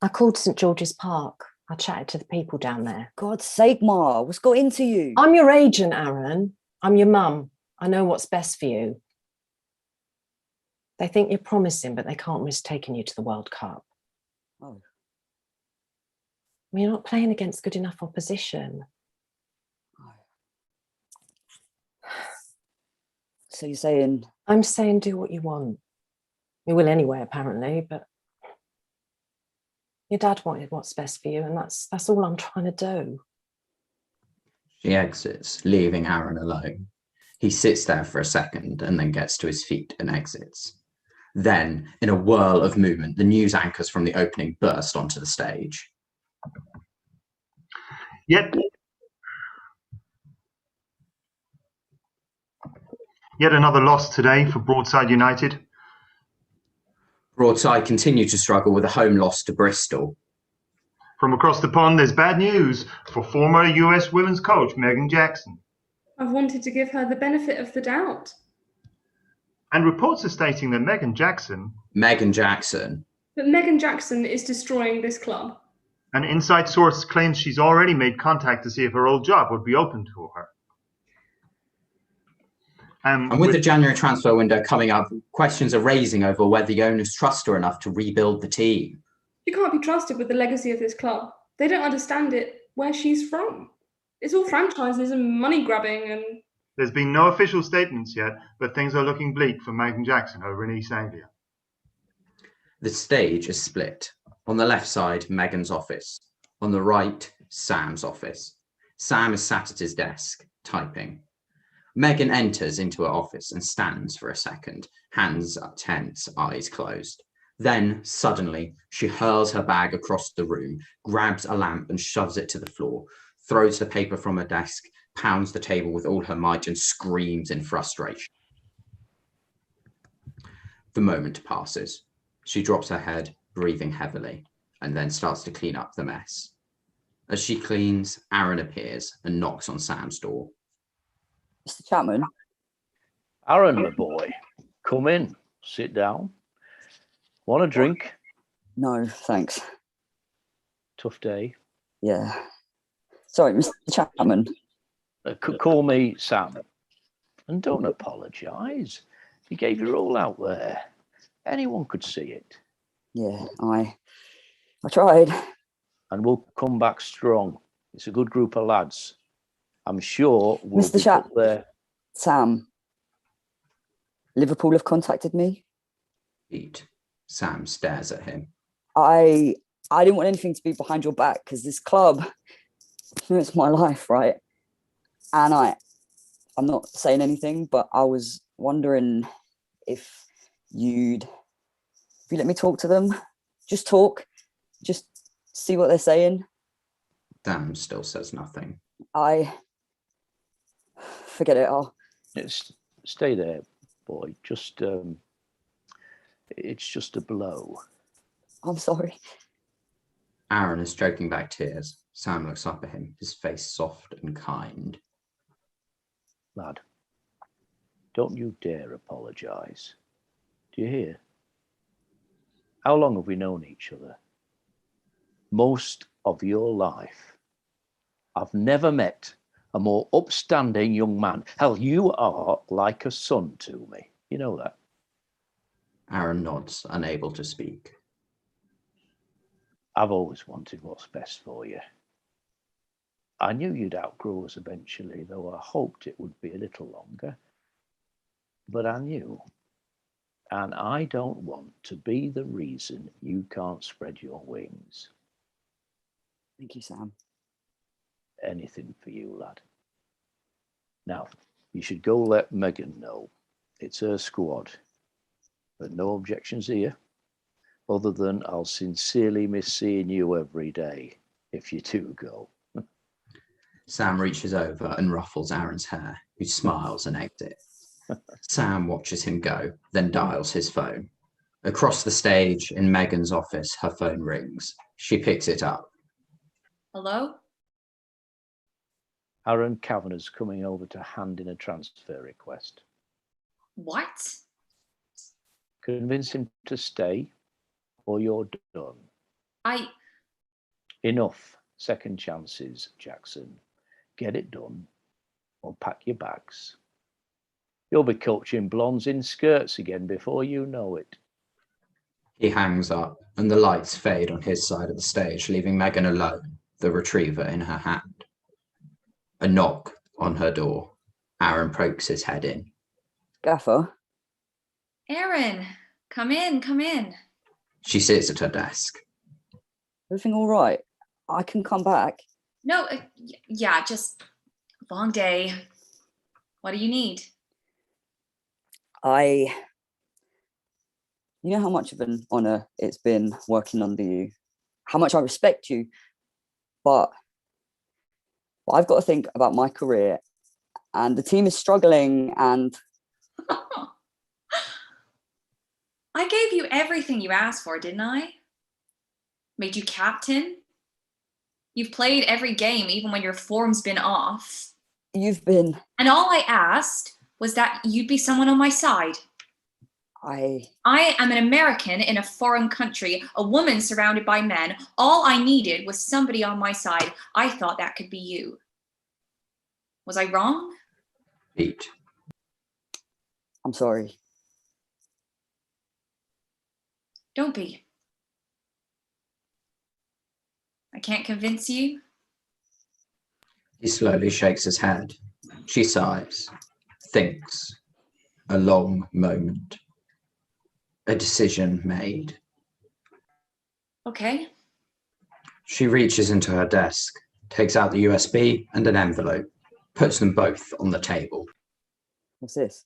I called St. George's Park. I chatted to the people down there. God's sake, Ma. What's got into you? I'm your agent, Aaron. I'm your mum. I know what's best for you. They think you're promising, but they can't risk taking you to the World Cup. Oh. You're not playing against good enough opposition. So you're saying... I'm saying do what you want. You will anyway, apparently, but your dad wanted what's best for you, and that's all I'm trying to do. She exits, leaving Aaron alone. He sits there for a second and then gets to his feet and exits. Then, in a whirl of movement, the news anchors from the opening burst onto the stage. Yet another loss today for Broadside United. Broadside continue to struggle with a home loss to Bristol. From across the pond, there's bad news for former US women's coach Megan Jackson. I've wanted to give her the benefit of the doubt. And reports are stating that Megan Jackson... But Megan Jackson is destroying this club. An inside source claims she's already made contact to see if her old job would be open to her. And with the January transfer window coming up, questions are raising over whether the owners trust her enough to rebuild the team. She can't be trusted with the legacy of this club. They don't understand it where she's from. It's all franchises and money grabbing and... There's been no official statements yet, but things are looking bleak for Megan Jackson over in East Anglia. The stage is split. On the left side, Megan's office. On the right, Sam's office. Sam is sat at his desk, typing. Megan enters into her office and stands for a second, hands tense, eyes closed. Then, suddenly, she hurls her bag across the room, grabs a lamp and shoves it to the floor, throws the paper from her desk, pounds the table with all her might and screams in frustration. The moment passes. She drops her head, breathing heavily, and then starts to clean up the mess. As she cleans, Aaron appears and knocks on Sam's door. Mr. Chapman? Aaron, my boy, come in, sit down. Want a drink? No, thanks. Tough day. Yeah. Sorry, Mr. Chapman. Call me Sam. And don't apologise. You gave your all out there. Anyone could see it. Yeah, I tried. And we'll come back strong. It's a good group of lads. I'm sure we'll Mr. be Chap up there. Sam, Liverpool have contacted me. Pete. Sam stares at him. I didn't want anything to be behind your back because this club, it's my life, right? And I'm not saying anything, but I was wondering if you'd let me talk to them. Just talk. Just see what they're saying. Sam still says nothing. Forget it. Stay there, boy. Just it's just a blow. I'm sorry. Aaron is choking back tears. Sam looks up at him, his face soft and kind. Lad, don't you dare apologise. Do you hear? How long have we known each other? Most of your life. I've never met a more upstanding young man. Hell, you are like a son to me. You know that? Aaron nods, unable to speak. I've always wanted what's best for you. I knew you'd outgrow us eventually, though I hoped it would be a little longer. But I knew. And I don't want to be the reason you can't spread your wings. Thank you, Sam. Anything for you, lad. Now, you should go let Megan know. It's her squad. But no objections here, other than I'll sincerely miss seeing you every day, if you do go. Sam reaches over and ruffles Aaron's hair, who smiles and exits. Sam watches him go, then dials his phone. Across the stage, in Megan's office, her phone rings. She picks it up. Hello? Aaron Kavanagh's coming over to hand in a transfer request. What? Convince him to stay, or you're done. Enough second chances, Jackson. Get it done, or pack your bags. You'll be coaching blondes in skirts again before you know it. He hangs up, and the lights fade on his side of the stage, leaving Megan alone, the retriever in her hand. A knock on her door. Aaron pokes his head in. Gaffer? Aaron, come in, come in. She sits at her desk. Everything all right? I can come back. No, yeah, just long day. What do you need? You know how much of an honour it's been working under you, how much I respect you, but I've got to think about my career, and the team is struggling, and I gave you everything you asked for, didn't I? Made you captain. You've played every game, even when your form's been off. You've been... And all I asked was that you'd be someone on my side. I am an American in a foreign country, a woman surrounded by men. All I needed was somebody on my side. I thought that could be you. Was I wrong? Pete. I'm sorry. Don't be. I can't convince you. He slowly shakes his head. She sighs, thinks. A long moment. A decision made. Okay. She reaches into her desk, takes out the USB and an envelope, puts them both on the table. What's this?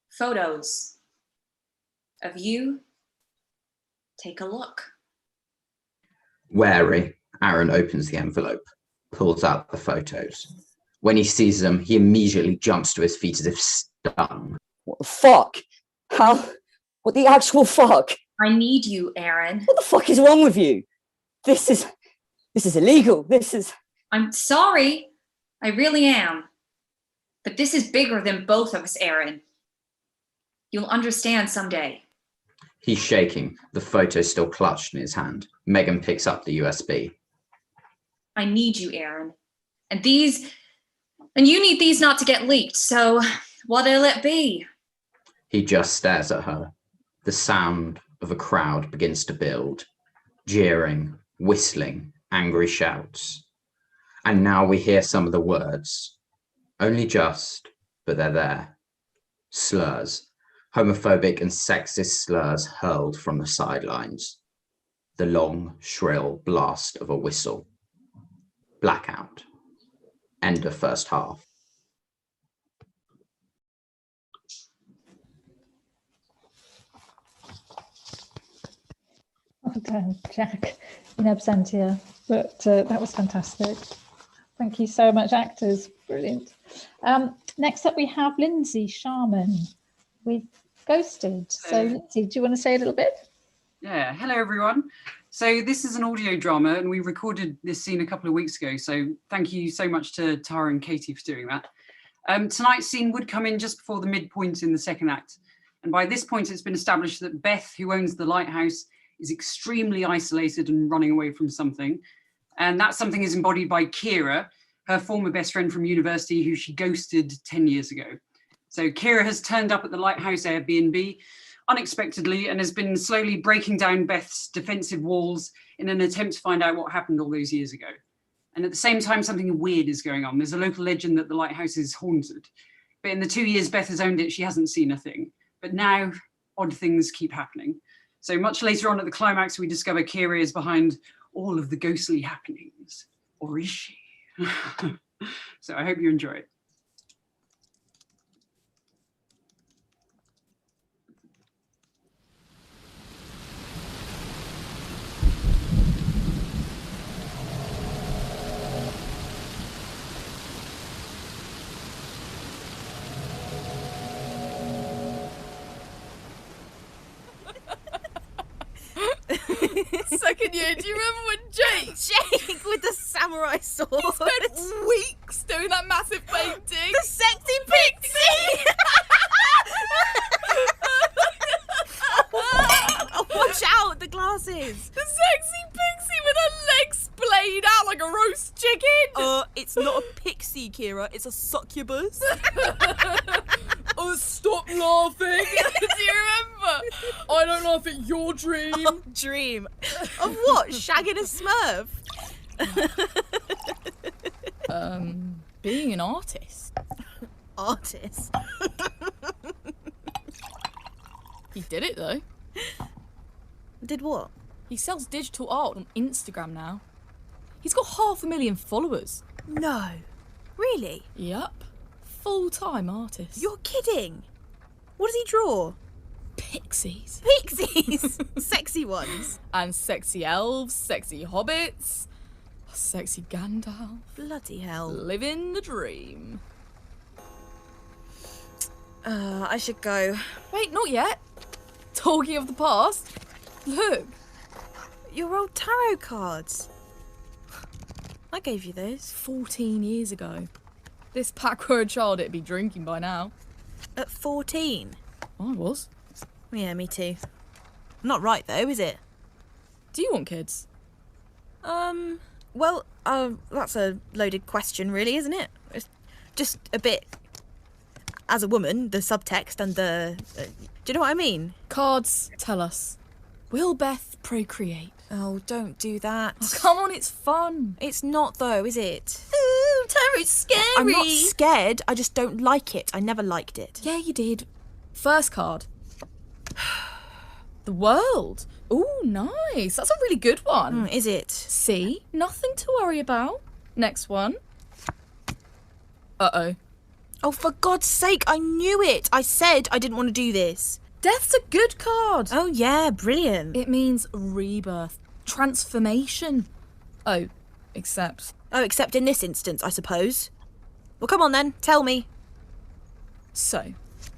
Photos of you. Take a look. Wary, Aaron opens the envelope, pulls out the photos. When he sees them, he immediately jumps to his feet as if stung. What the fuck? How? What the actual fuck? I need you, Aaron. What the fuck is wrong with you? This is illegal. I'm sorry. I really am. But this is bigger than both of us, Aaron. You'll understand someday. He's shaking, the photo still clutched in his hand. Megan picks up the USB. I need you, Aaron. And you need these not to get leaked, so what'll it be? He just stares at her. The sound of a crowd begins to build. Jeering, whistling, angry shouts. And now we hear some of the words. Only just, but they're there. Slurs. Homophobic and sexist slurs hurled from the sidelines. The long, shrill blast of a whistle. Blackout. End of first half. Well done, Jack, in absentia, but that was fantastic. Thank you so much, actors. Brilliant. Next up, we have Lindsay Sharman with Ghosted. So, Lindsay, do you want to say a little bit? Yeah, hello everyone. So this is an audio drama and we recorded this scene a couple of weeks ago. So thank you so much to Tara and Katie for doing that. Tonight's scene would come in just before the midpoint in the second act. And by this point, it's been established that Beth, who owns the lighthouse, is extremely isolated and running away from something. And that something is embodied by Kira, her former best friend from university who she ghosted 10 years ago. So Kira has turned up at the lighthouse Airbnb unexpectedly and has been slowly breaking down Beth's defensive walls in an attempt to find out what happened all those years ago. And at the same time, something weird is going on. There's a local legend that the lighthouse is haunted. But in the 2 years Beth has owned it, she hasn't seen a thing. But now odd things keep happening. So much later on at the climax, we discover Kira is behind all of the ghostly happenings. Or is she? So I hope you enjoy it. Second year, do you remember when Jake with the samurai sword? He spent weeks doing that massive painting. The sexy pixie! Oh, watch out, the glasses. The sexy pixie with her legs splayed out like a roast chicken. It's not a pixie, Kira, it's a succubus. Oh, stop laughing. Do you remember? I don't laugh at your dream. Oh, dream? Of what? Shagging a smurf? Being an artist. Artist? He did it, though. Did what? He sells digital art on Instagram now. He's got 500,000 followers. No. Really? Yup. Full-time artist. You're kidding. What does he draw? Pixies. Pixies? Sexy ones. And sexy elves, sexy hobbits, sexy Gandalf. Bloody hell. Living the dream. I should go. Wait, not yet. Talking of the past, look. Your old tarot cards. I gave you those. 14 years ago. This pack were a child, it'd be drinking by now. At 14? I was. Yeah, me too. Not right though, is it? Do you want kids? Well, that's a loaded question really, isn't it? It's just a bit, as a woman, the subtext and the, do you know what I mean? Cards tell us. Will Beth procreate? Oh, don't do that. Oh, come on, it's fun. It's not though, is it? Ooh, tarot's scary. I'm not scared, I just don't like it. I never liked it. Yeah, you did. First card. The world. Ooh, nice. That's a really good one. Is it? See? Nothing to worry about. Next one. Uh-oh. Oh, for God's sake, I knew it. I said I didn't want to do this. Death's a good card. Oh, yeah, brilliant. It means rebirth, transformation. Oh, except in this instance, I suppose. Well, come on then, tell me. So,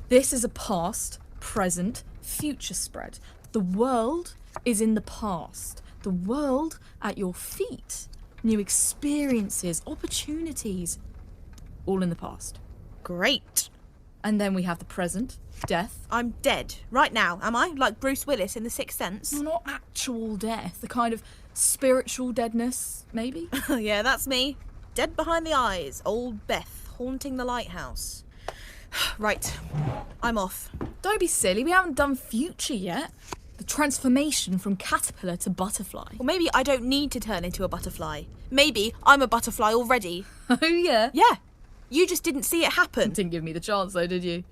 this is a past, present, future spread. The world is in the past. The world at your feet. New experiences, opportunities, all in the past. Great. And then we have the present, death. I'm dead, right now, am I? Like Bruce Willis in The Sixth Sense? Not actual death, the kind of spiritual deadness, maybe? Yeah, that's me. Dead behind the eyes, old Beth, haunting the lighthouse. Right, I'm off. Don't be silly, we haven't done future yet. The transformation from caterpillar to butterfly. Well, maybe I don't need to turn into a butterfly. Maybe I'm a butterfly already. Oh, yeah? Yeah. You just didn't see it happen. Didn't give me the chance, though, did you?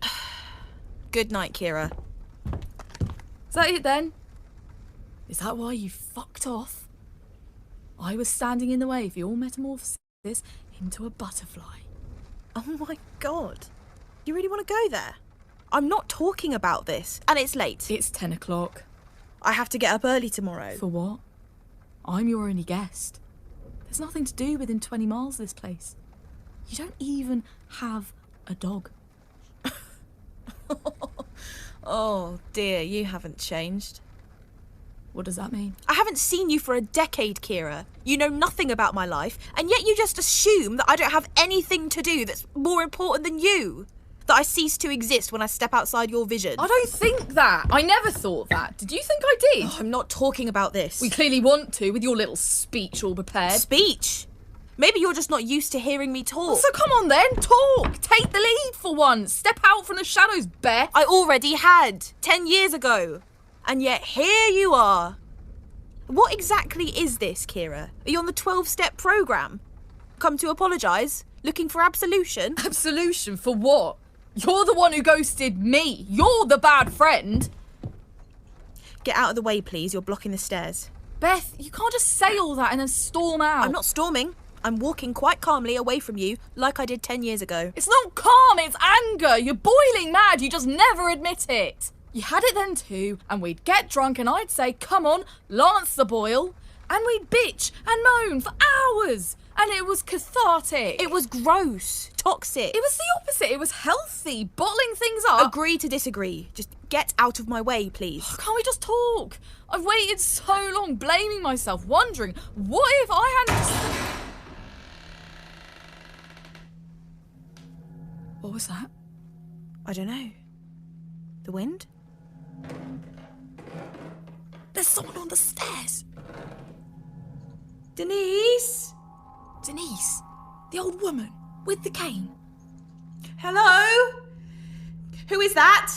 Good night, Kira. Is that it then? Is that why you fucked off? I was standing in the way of your metamorphosis into a butterfly. Oh my god. You really want to go there? I'm not talking about this, and it's late. It's 10 o'clock. I have to get up early tomorrow. For what? I'm your only guest. There's nothing to do within 20 miles of this place. You don't even have a dog. Oh dear, you haven't changed. What does that mean? I haven't seen you for a decade, Kira. You know nothing about my life, and yet you just assume that I don't have anything to do that's more important than you. That I cease to exist when I step outside your vision. I don't think that. I never thought that. Did you think I did? Oh, I'm not talking about this. We clearly want to, with your little speech all prepared. Speech? Maybe you're just not used to hearing me talk. So come on then, talk! Take the lead for once. Step out from the shadows, Beth. I already had, 10 years ago. And yet here you are. What exactly is this, Kira? Are you on the 12-step programme? Come to apologise? Looking for absolution? Absolution for what? You're the one who ghosted me. You're the bad friend. Get out of the way, please. You're blocking the stairs. Beth, you can't just say all that and then storm out. I'm not storming. I'm walking quite calmly away from you, like I did 10 years ago. It's not calm, it's anger. You're boiling mad. You just never admit it. You had it then too, and we'd get drunk and I'd say, come on, lance the boil. And we'd bitch and moan for hours. And it was cathartic. It was gross. Toxic. It was the opposite. It was healthy. Bottling things up. Agree to disagree. Just get out of my way, please. Can't we just talk? I've waited so long blaming myself, wondering, what if I hadn't... What was that? I don't know. The wind? There's someone on the stairs. Denise? Denise, the old woman with the cane. Hello? Who is that?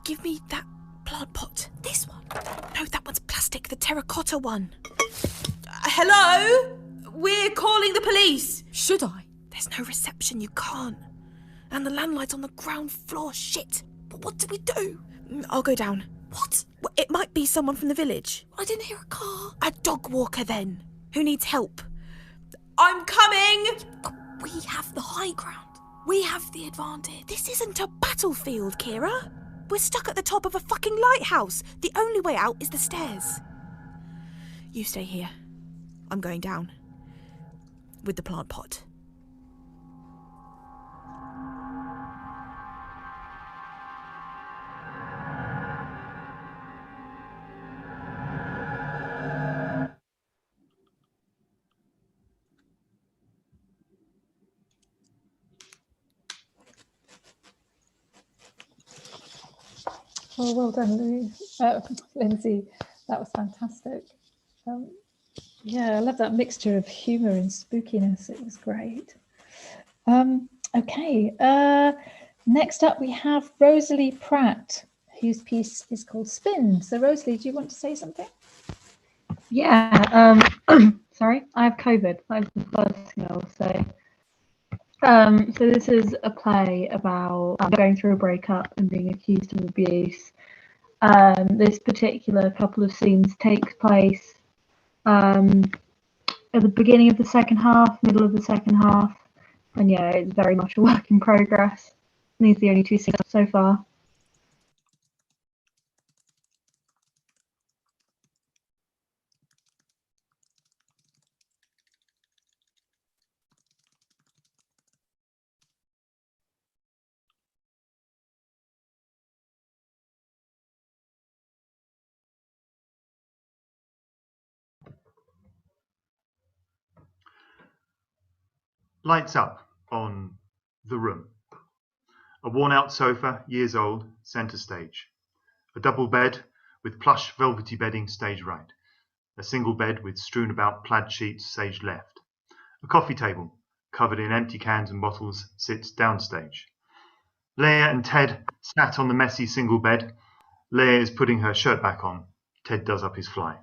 Give me that plant pot. This one? No, that one's plastic, the terracotta one. Hello? We're calling the police. Should I? There's no reception, you can't. And the landlight's on the ground floor, shit. But what do we do? I'll go down. What? Well, it might be someone from the village. I didn't hear a car. A dog walker then. Who needs help? I'm coming! But we have the high ground. We have the advantage. This isn't a battlefield, Kira. We're stuck at the top of a fucking lighthouse. The only way out is the stairs. You stay here. I'm going down. With the plant pot. Oh, well done, Louise. Lindsay. That was fantastic. Yeah, I love that mixture of humour and spookiness. It was great. Okay, next up we have Rosalie Pratt, whose piece is called Spin. So Rosalie, do you want to say something? Yeah, sorry, I have COVID. I'm the first girl, so this is a play about going through a breakup and being accused of abuse. This particular couple of scenes takes place at the beginning of the second half, middle of the second half, and yeah, it's very much a work in progress. These are the only two scenes so far. Lights up on The Room. A worn-out sofa, years old, centre stage. A double bed with plush velvety bedding stage right. A single bed with strewn about plaid sheets stage left. A coffee table, covered in empty cans and bottles, sits downstage. Leia and Ted sat on the messy single bed. Leia is putting her shirt back on. Ted does up his fly.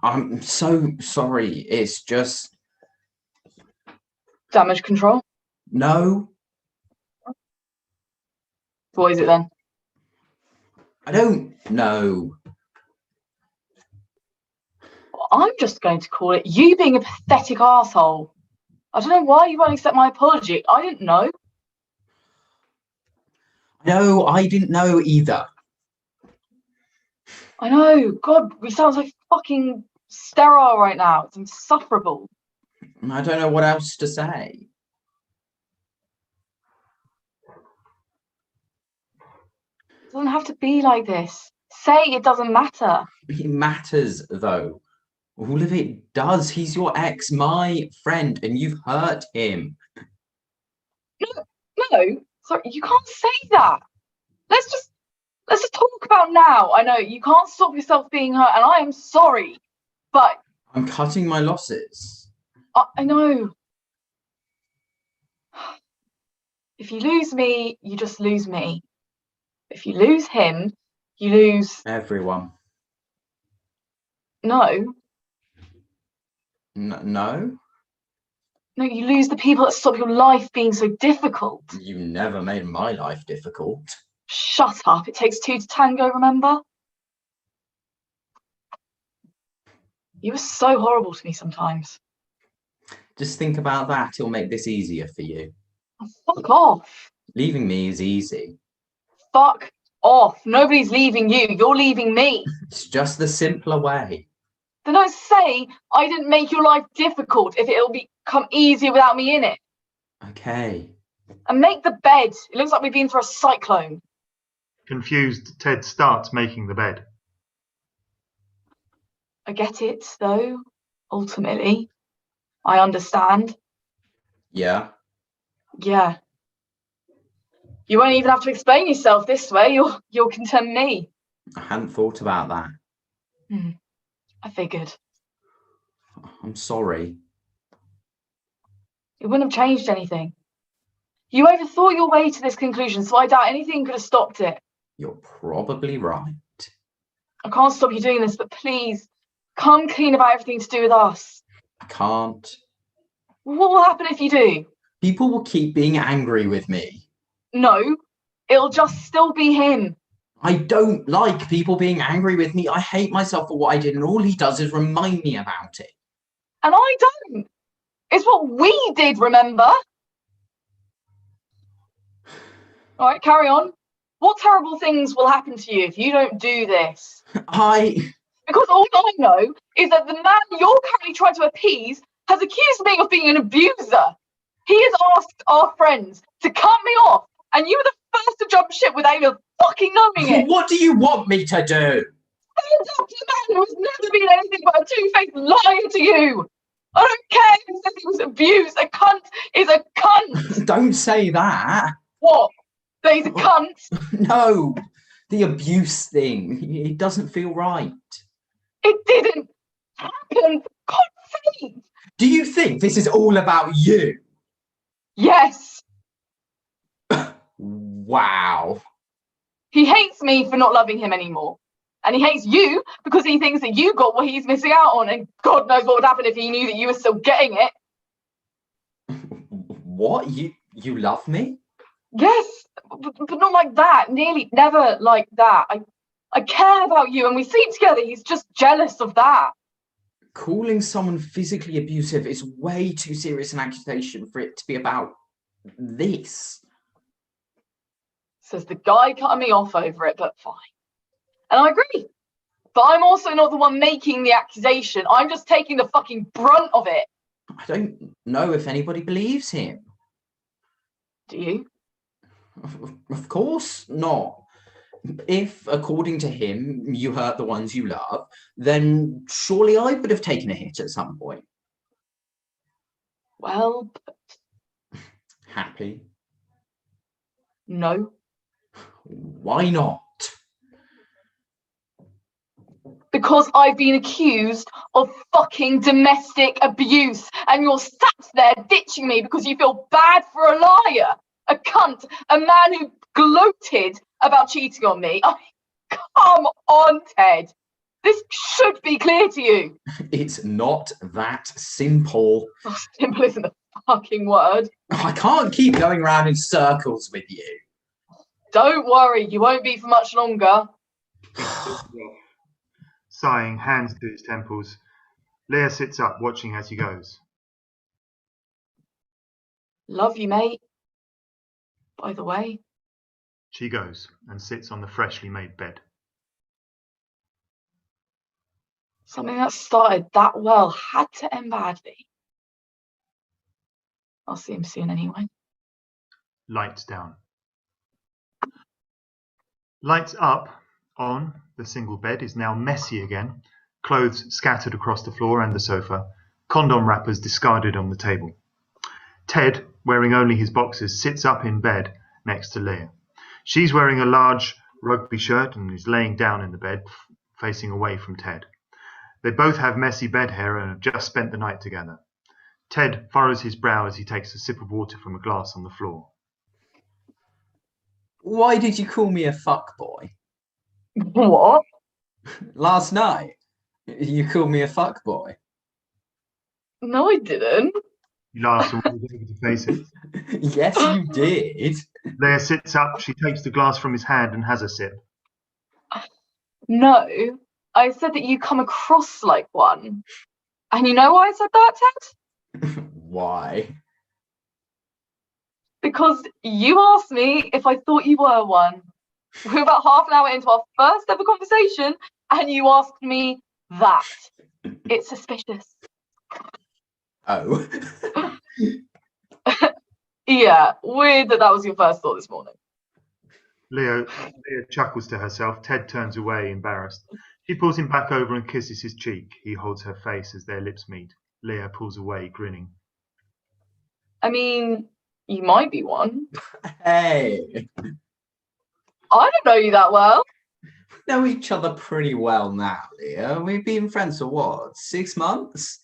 I'm so sorry. It's just... Damage control? No. What is it then? I don't know. I'm just going to call it you being a pathetic arsehole. I don't know why you won't accept my apology. I didn't know. No, I didn't know either. I know. God, we sound so fucking sterile right now. It's insufferable. I don't know what else to say. It doesn't have to be like this. Say it doesn't matter. It matters, though. All of it does. He's your ex, my friend, and you've hurt him. No, sorry, you can't say that. Let's just talk about now. I know you can't stop yourself being hurt, and I am sorry, but I'm cutting my losses. I know. If you lose me, you just lose me. If you lose him, you lose everyone. No. No? No, you lose the people that stop your life being so difficult. You never made my life difficult. Shut up. It takes two to tango, remember? You were so horrible to me sometimes. Just think about that. It'll make this easier for you. Oh, fuck off. Leaving me is easy. Fuck off. Nobody's leaving you. You're leaving me. It's just the simpler way. Then don't say I didn't make your life difficult if it'll become easier without me in it. Okay. And make the bed. It looks like we've been through a cyclone. Confused, Ted starts making the bed. I get it, though, ultimately. I understand. Yeah? Yeah. You won't even have to explain yourself this way. You'll content me. I hadn't thought about that. I figured. I'm sorry. It wouldn't have changed anything. You overthought your way to this conclusion, so I doubt anything could have stopped it. You're probably right. I can't stop you doing this, but please, come clean about everything to do with us. I can't. What will happen if you do? People will keep being angry with me. No, it'll just still be him. I don't like people being angry with me. I hate myself for what I did, and all he does is remind me about it. And I don't. It's what we did, remember? All right, carry on. What terrible things will happen to you if you don't do this? Because all I know is that the man you're currently trying to appease has accused me of being an abuser. He has asked our friends to cut me off, and you were the first to jump ship without even fucking knowing it. What do you want me to do? Stand up to the man who has never been anything but a two-faced liar to you. I don't care who says he was abused. A cunt is a cunt. Don't say that. What? That he's a cunt? No, the abuse thing. It doesn't feel right. It didn't happen, for God's sake. Do you think this is all about you? Yes. Wow. He hates me for not loving him anymore. And he hates you because he thinks that you got what he's missing out on. And God knows what would happen if he knew that you were still getting it. What? You love me? Yes, but not like that. Nearly never like that. I care about you and we sleep together. He's just jealous of that. Calling someone physically abusive is way too serious an accusation for it to be about this. Says the guy cutting me off over it, but fine. And I agree. But I'm also not the one making the accusation. I'm just taking the fucking brunt of it. I don't know if anybody believes him. Do you? Of course not. If, according to him, you hurt the ones you love, then surely I would have taken a hit at some point. Well, but... Happy? No. Why not? Because I've been accused of fucking domestic abuse and you're sat there ditching me because you feel bad for a liar, a cunt, a man who gloated about cheating on me. I mean, come on, Ted. This should be clear to you. It's not that simple. Oh, simple isn't the fucking word. I can't keep going around in circles with you. Don't worry, you won't be for much longer. Sighing, hands to his temples, Leah sits up, watching as he goes. Love you, mate. By the way. She goes and sits on the freshly made bed. Something that started that well had to end badly. I'll see him soon anyway. Lights down. Lights up. On the single bed is now messy again. Clothes scattered across the floor and the sofa. Condom wrappers discarded on the table. Ted, wearing only his boxers, sits up in bed next to Leah. She's wearing a large rugby shirt and is laying down in the bed, facing away from Ted. They both have messy bed hair and have just spent the night together. Ted furrows his brow as he takes a sip of water from a glass on the floor. Why did you call me a fuckboy? What? Last night, you called me a fuckboy. No, I didn't. He laughs and rolls over to face it. Yes, you did. Leah sits up. She takes the glass from his hand and has a sip. No, I said that you come across like one. And you know why I said that, Ted? Why? Because you asked me if I thought you were one. We're about half an hour into our first ever conversation, and you asked me that. It's suspicious. Oh. Yeah, weird that was your first thought this morning. Leah chuckles to herself. Ted turns away, embarrassed. She pulls him back over and kisses his cheek. He holds her face as their lips meet. Leah pulls away, grinning. I mean, you might be one. Hey. I don't know you that well. We know each other pretty well now, Leah. We've been friends for what, 6 months?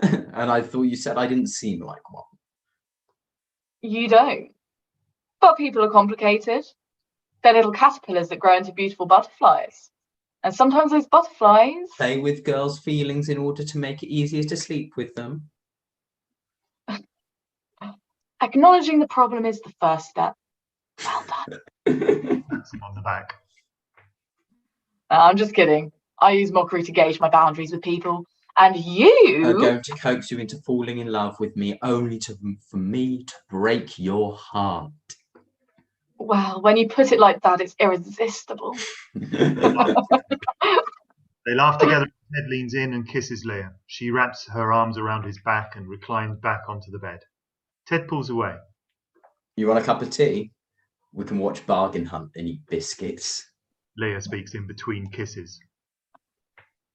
And I thought you said I didn't seem like one. You don't. But people are complicated. They're little caterpillars that grow into beautiful butterflies. And sometimes those butterflies Play with girls' feelings in order to make it easier to sleep with them. Acknowledging the problem is the first step. Well done. Pats him on the back. I'm just kidding. I use mockery to gauge my boundaries with people. And you are going to coax you into falling in love with me only for me to break your heart. Well, when you put it like that, it's irresistible. They laugh together. Ted leans in and kisses Leah. She wraps her arms around his back and reclines back onto the bed. Ted pulls away. You want a cup of tea? We can watch Bargain Hunt and eat biscuits. Leah speaks in between kisses.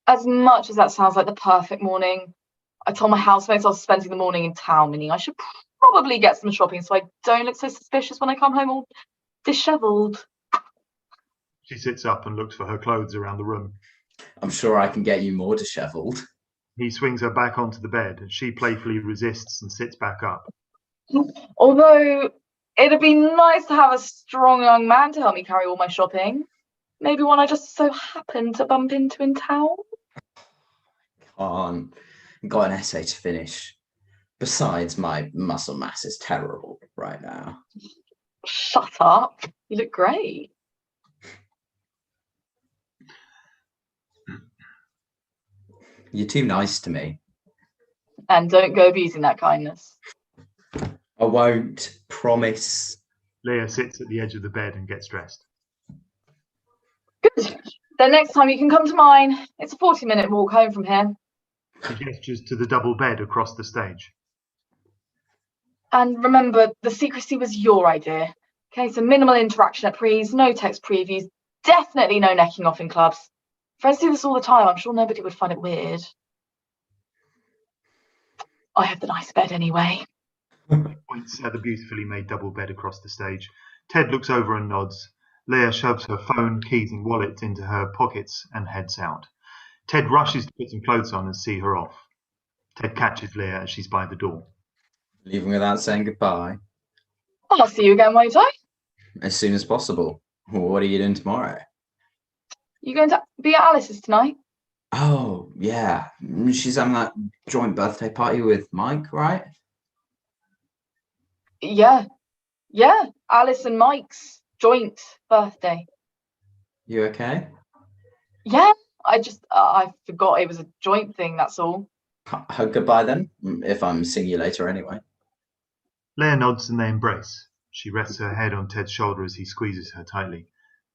As much as that sounds like the perfect morning, I told my housemates I was spending the morning in town, meaning I should probably get some shopping so I don't look so suspicious when I come home all dishevelled. She sits up and looks for her clothes around the room. I'm sure I can get you more dishevelled. He swings her back onto the bed and she playfully resists and sits back up. Although it'd be nice to have a strong young man to help me carry all my shopping. Maybe one I just so happen to bump into in town. Can't. Got an essay to finish. Besides, my muscle mass is terrible right now. Shut up. You look great. You're too nice to me. And don't go abusing that kindness. I won't. Promise. Leah sits at the edge of the bed and gets dressed. Good. Then next time you can come to mine. It's a 40-minute walk home from here. He gestures to the double bed across the stage. And remember, the secrecy was your idea. Okay, so minimal interaction at pre's, no text previews, definitely no necking off in clubs. Friends do this all the time. I'm sure nobody would find it weird. I have the nice bed anyway. Points at the beautifully made double bed across the stage. Ted looks over and nods. Leah shoves her phone, keys and wallet into her pockets and heads out. Ted rushes to put some clothes on and see her off. Ted catches Leah as she's by the door. Leaving without saying goodbye? I'll see you again, won't I? As soon as possible. What are you doing tomorrow? You going to be at Alice's tonight? Oh, yeah. She's having that joint birthday party with Mike, right? Yeah, Alice and Mike's joint birthday. You okay? Yeah, I forgot it was a joint thing, that's all. Goodbye then, if I'm seeing you later anyway. Leia nods and they embrace. She rests her head on Ted's shoulder as he squeezes her tightly.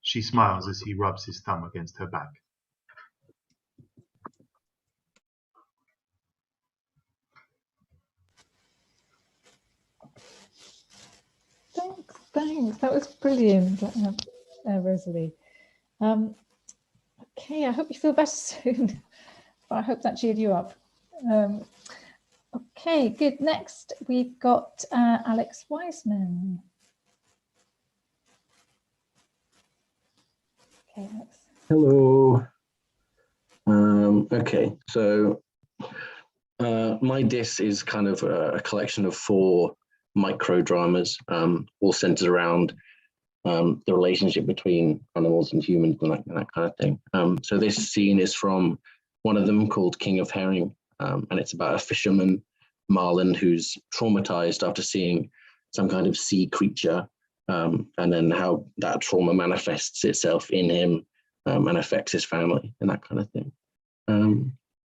She smiles as he rubs his thumb against her back. Thanks. That was brilliant, Rosalie. Okay, I hope you feel better soon. But I hope that cheered you up. Okay, good. Next, we've got Alex Wiseman. Okay, Alex. Hello. Okay, so my diss is kind of a collection of 4 micro dramas, all centered around the relationship between animals and humans and that kind of thing. So this scene is from one of them called King of Herring, and it's about a fisherman, Marlin, who's traumatized after seeing some kind of sea creature, and then how that trauma manifests itself in him and affects his family and that kind of thing.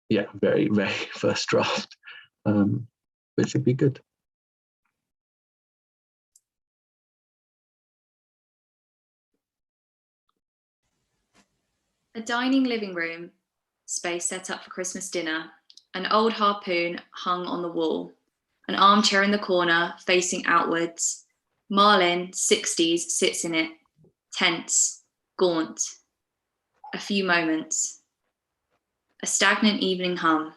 Yeah, very, very first draft, but it should be good. A dining living room, space set up for Christmas dinner, an old harpoon hung on the wall, an armchair in the corner facing outwards. Marlin, 60s, sits in it, tense, gaunt. A few moments. A stagnant evening hum.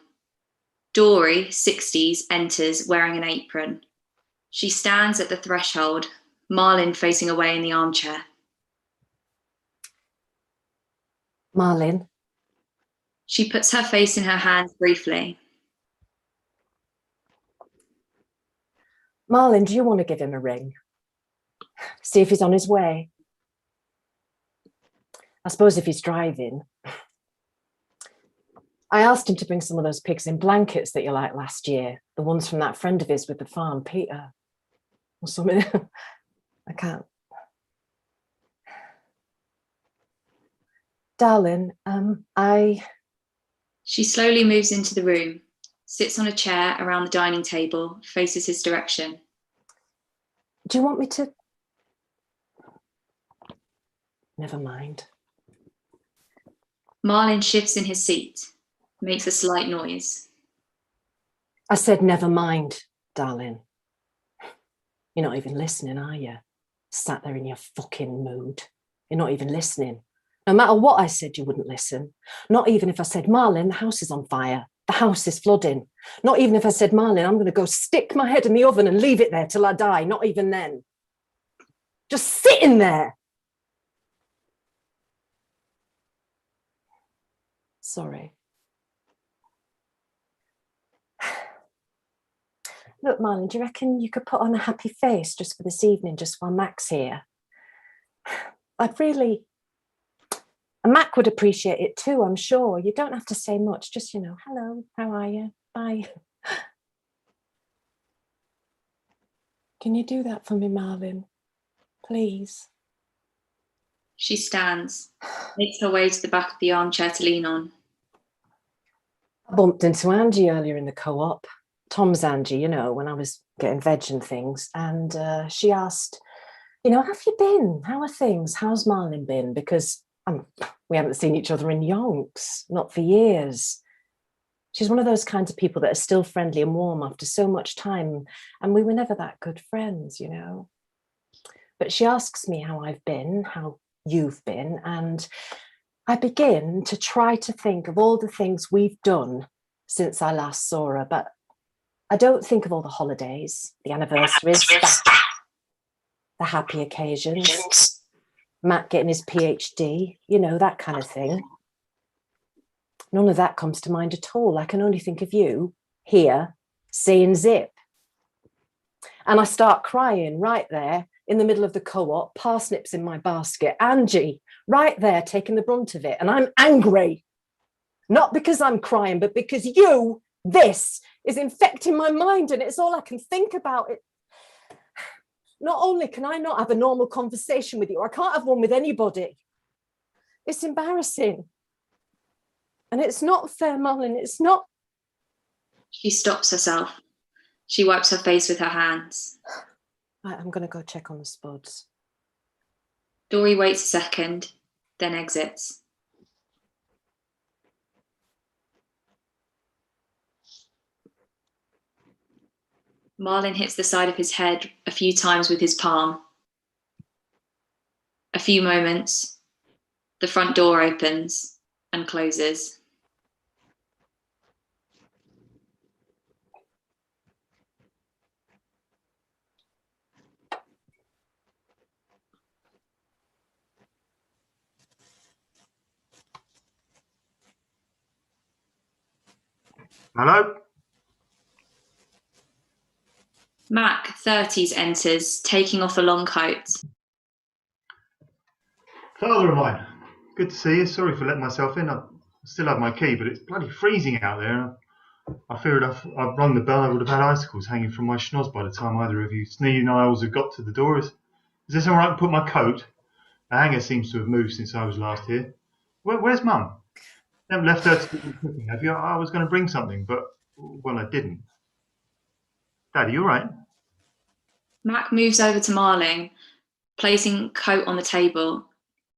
Dory, 60s, enters wearing an apron. She stands at the threshold, Marlin facing away in the armchair. Marlin. She puts her face in her hands briefly. Marlin, do you want to give him a ring? See if he's on his way. I suppose if he's driving. I asked him to bring some of those pigs in blankets that you liked last year, the ones from that friend of his with the farm, Peter, or something. I can't. Darling, She slowly moves into the room, sits on a chair around the dining table, faces his direction. Do you want me to? Never mind. Marlin shifts in his seat, makes a slight noise. I said, never mind, darling. You're not even listening, are you? Sat there in your fucking mood. You're not even listening. No matter what I said, you wouldn't listen. Not even if I said, Marlin, the house is on fire. The house is flooding. Not even if I said, Marlin, I'm going to go stick my head in the oven and leave it there till I die. Not even then. Just sitting there. Sorry. Look, Marlin, do you reckon you could put on a happy face just for this evening, just while Mac's here? I'd really... And Mac would appreciate it too, I'm sure. You don't have to say much, just, hello, how are you? Bye. Can you do that for me, Marlin? Please. She stands, makes her way to the back of the armchair to lean on. I bumped into Angie earlier in the co-op. Tom's Angie, when I was getting veg and things. And she asked, have you been? How are things? How's Marlin been? Because we haven't seen each other in yonks, not for years. She's one of those kinds of people that are still friendly and warm after so much time. And we were never that good friends, But she asks me how I've been, how you've been. And I begin to try to think of all the things we've done since I last saw her. But I don't think of all the holidays, the anniversaries, the happy occasions. Matt getting his PhD, that kind of thing. None of that comes to mind at all. I can only think of you here saying zip. And I start crying right there in the middle of the co-op, parsnips in my basket, Angie right there taking the brunt of it. And I'm angry, not because I'm crying, but because this is infecting my mind and it's all I can think about. Not only can I not have a normal conversation with you, I can't have one with anybody. It's embarrassing. And it's not fair, Marlin. It's not. She stops herself. She wipes her face with her hands. Right, I'm going to go check on the spuds. Dory waits a second, then exits. Marlin hits the side of his head a few times with his palm. A few moments, the front door opens and closes. Hello? Mac, 30s, enters, taking off a long coat. Father of mine, good to see you. Sorry for letting myself in. I still have my key, but it's bloody freezing out there. I feared if I'd rung the bell, I would have had icicles hanging from my schnoz by the time either of you sneezing owls had got to the door. Is this all right to put my coat? The hanger seems to have moved since I was last here. Where's Mum? You haven't left her to do cooking, have you? I was going to bring something, but, well, I didn't. Dad, are you all right? Mac moves over to Marlin, placing coat on the table.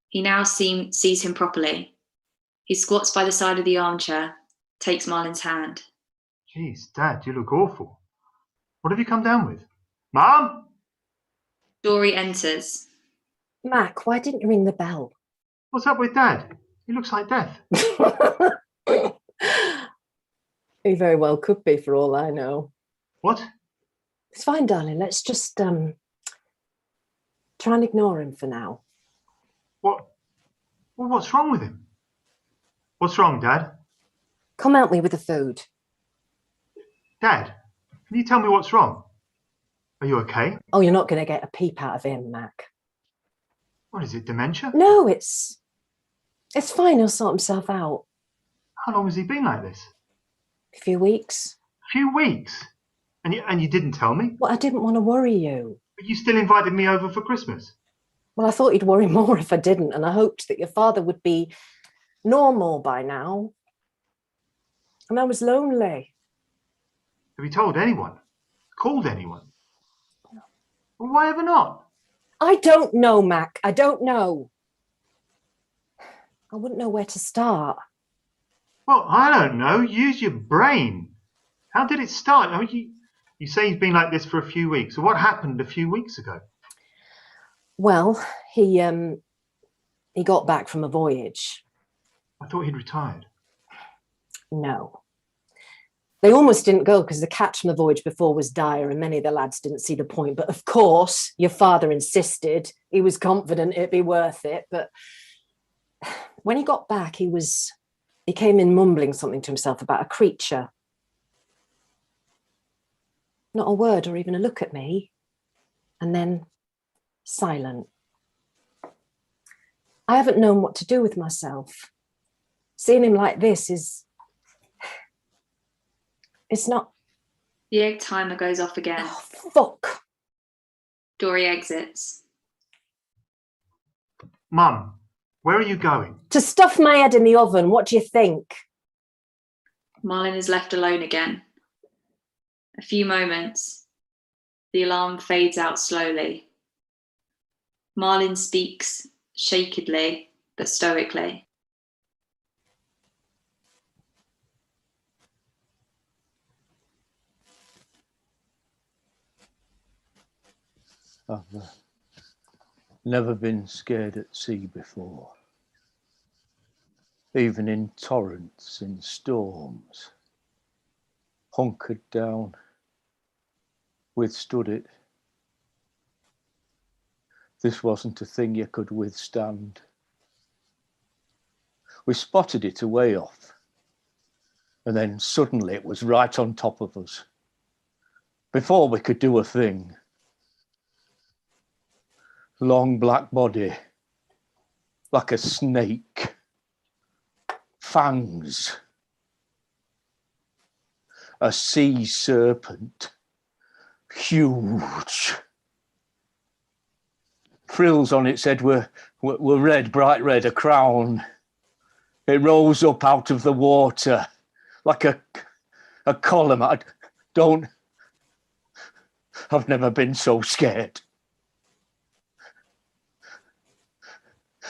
He now sees him properly. He squats by the side of the armchair, takes Marlin's hand. Jeez, Dad, you look awful. What have you come down with? Mum? Dory enters. Mac, why didn't you ring the bell? What's up with Dad? He looks like death. He very well could be, for all I know. What? It's fine, darling. Let's just try and ignore him for now. What? Well, what's wrong with him? What's wrong, Dad? Come help me with the food. Dad, can you tell me what's wrong? Are you okay? Oh, you're not going to get a peep out of him, Mac. What is it, dementia? No, it's fine. He'll sort himself out. How long has he been like this? A few weeks. A few weeks? And you didn't tell me? Well, I didn't want to worry you. But you still invited me over for Christmas. Well, I thought you'd worry more if I didn't, and I hoped that your father would be normal by now. And I was lonely. Have you told anyone? Called anyone? Well, why ever not? I don't know, Mac. I don't know. I wouldn't know where to start. Well, I don't know. Use your brain. How did it start? I mean, you say he's been like this for a few weeks. So what happened a few weeks ago? Well, he got back from a voyage. I thought he'd retired. No. They almost didn't go because the catch from the voyage before was dire and many of the lads didn't see the point. But of course, your father insisted. He was confident it'd be worth it. But when he got back, he came in mumbling something to himself about a creature. Not a word or even a look at me. And then silent. I haven't known what to do with myself. Seeing him like this it's not. The egg timer goes off again. Oh, fuck. Dory exits. Mum, where are you going? To stuff my head in the oven. What do you think? Marlin is left alone again. A few moments. The alarm fades out slowly. Marlin speaks shakedly but stoically. I've never been scared at sea before. Even in torrents, in storms. Hunkered down, withstood it. This wasn't a thing you could withstand. We spotted it a way off, and then suddenly it was right on top of us. Before we could do a thing. Long black body, like a snake. Fangs. A sea serpent. Huge. Frills on its head were red, bright red, a crown. It rose up out of the water like a column. I've never been so scared.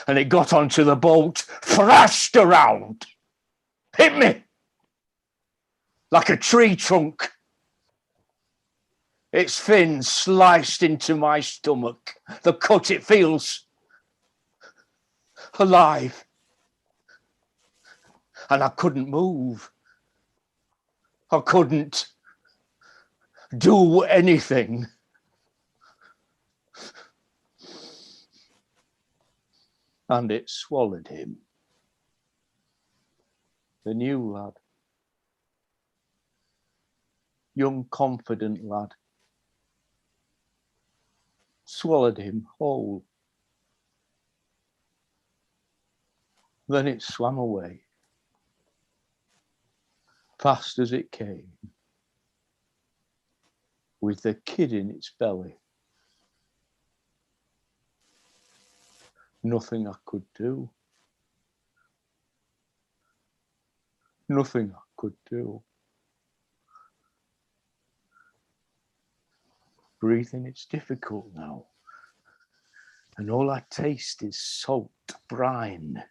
And it got onto the boat, thrashed around, hit me like a tree trunk. Its fin sliced into my stomach. The cut, it feels alive. And I couldn't move. I couldn't do anything. And it swallowed him. The new lad. Young, confident lad. Swallowed him whole. Then it swam away, fast as it came, with the kid in its belly. Nothing I could do. Nothing I could do. Breathing, it's difficult now. And all I taste is salt brine.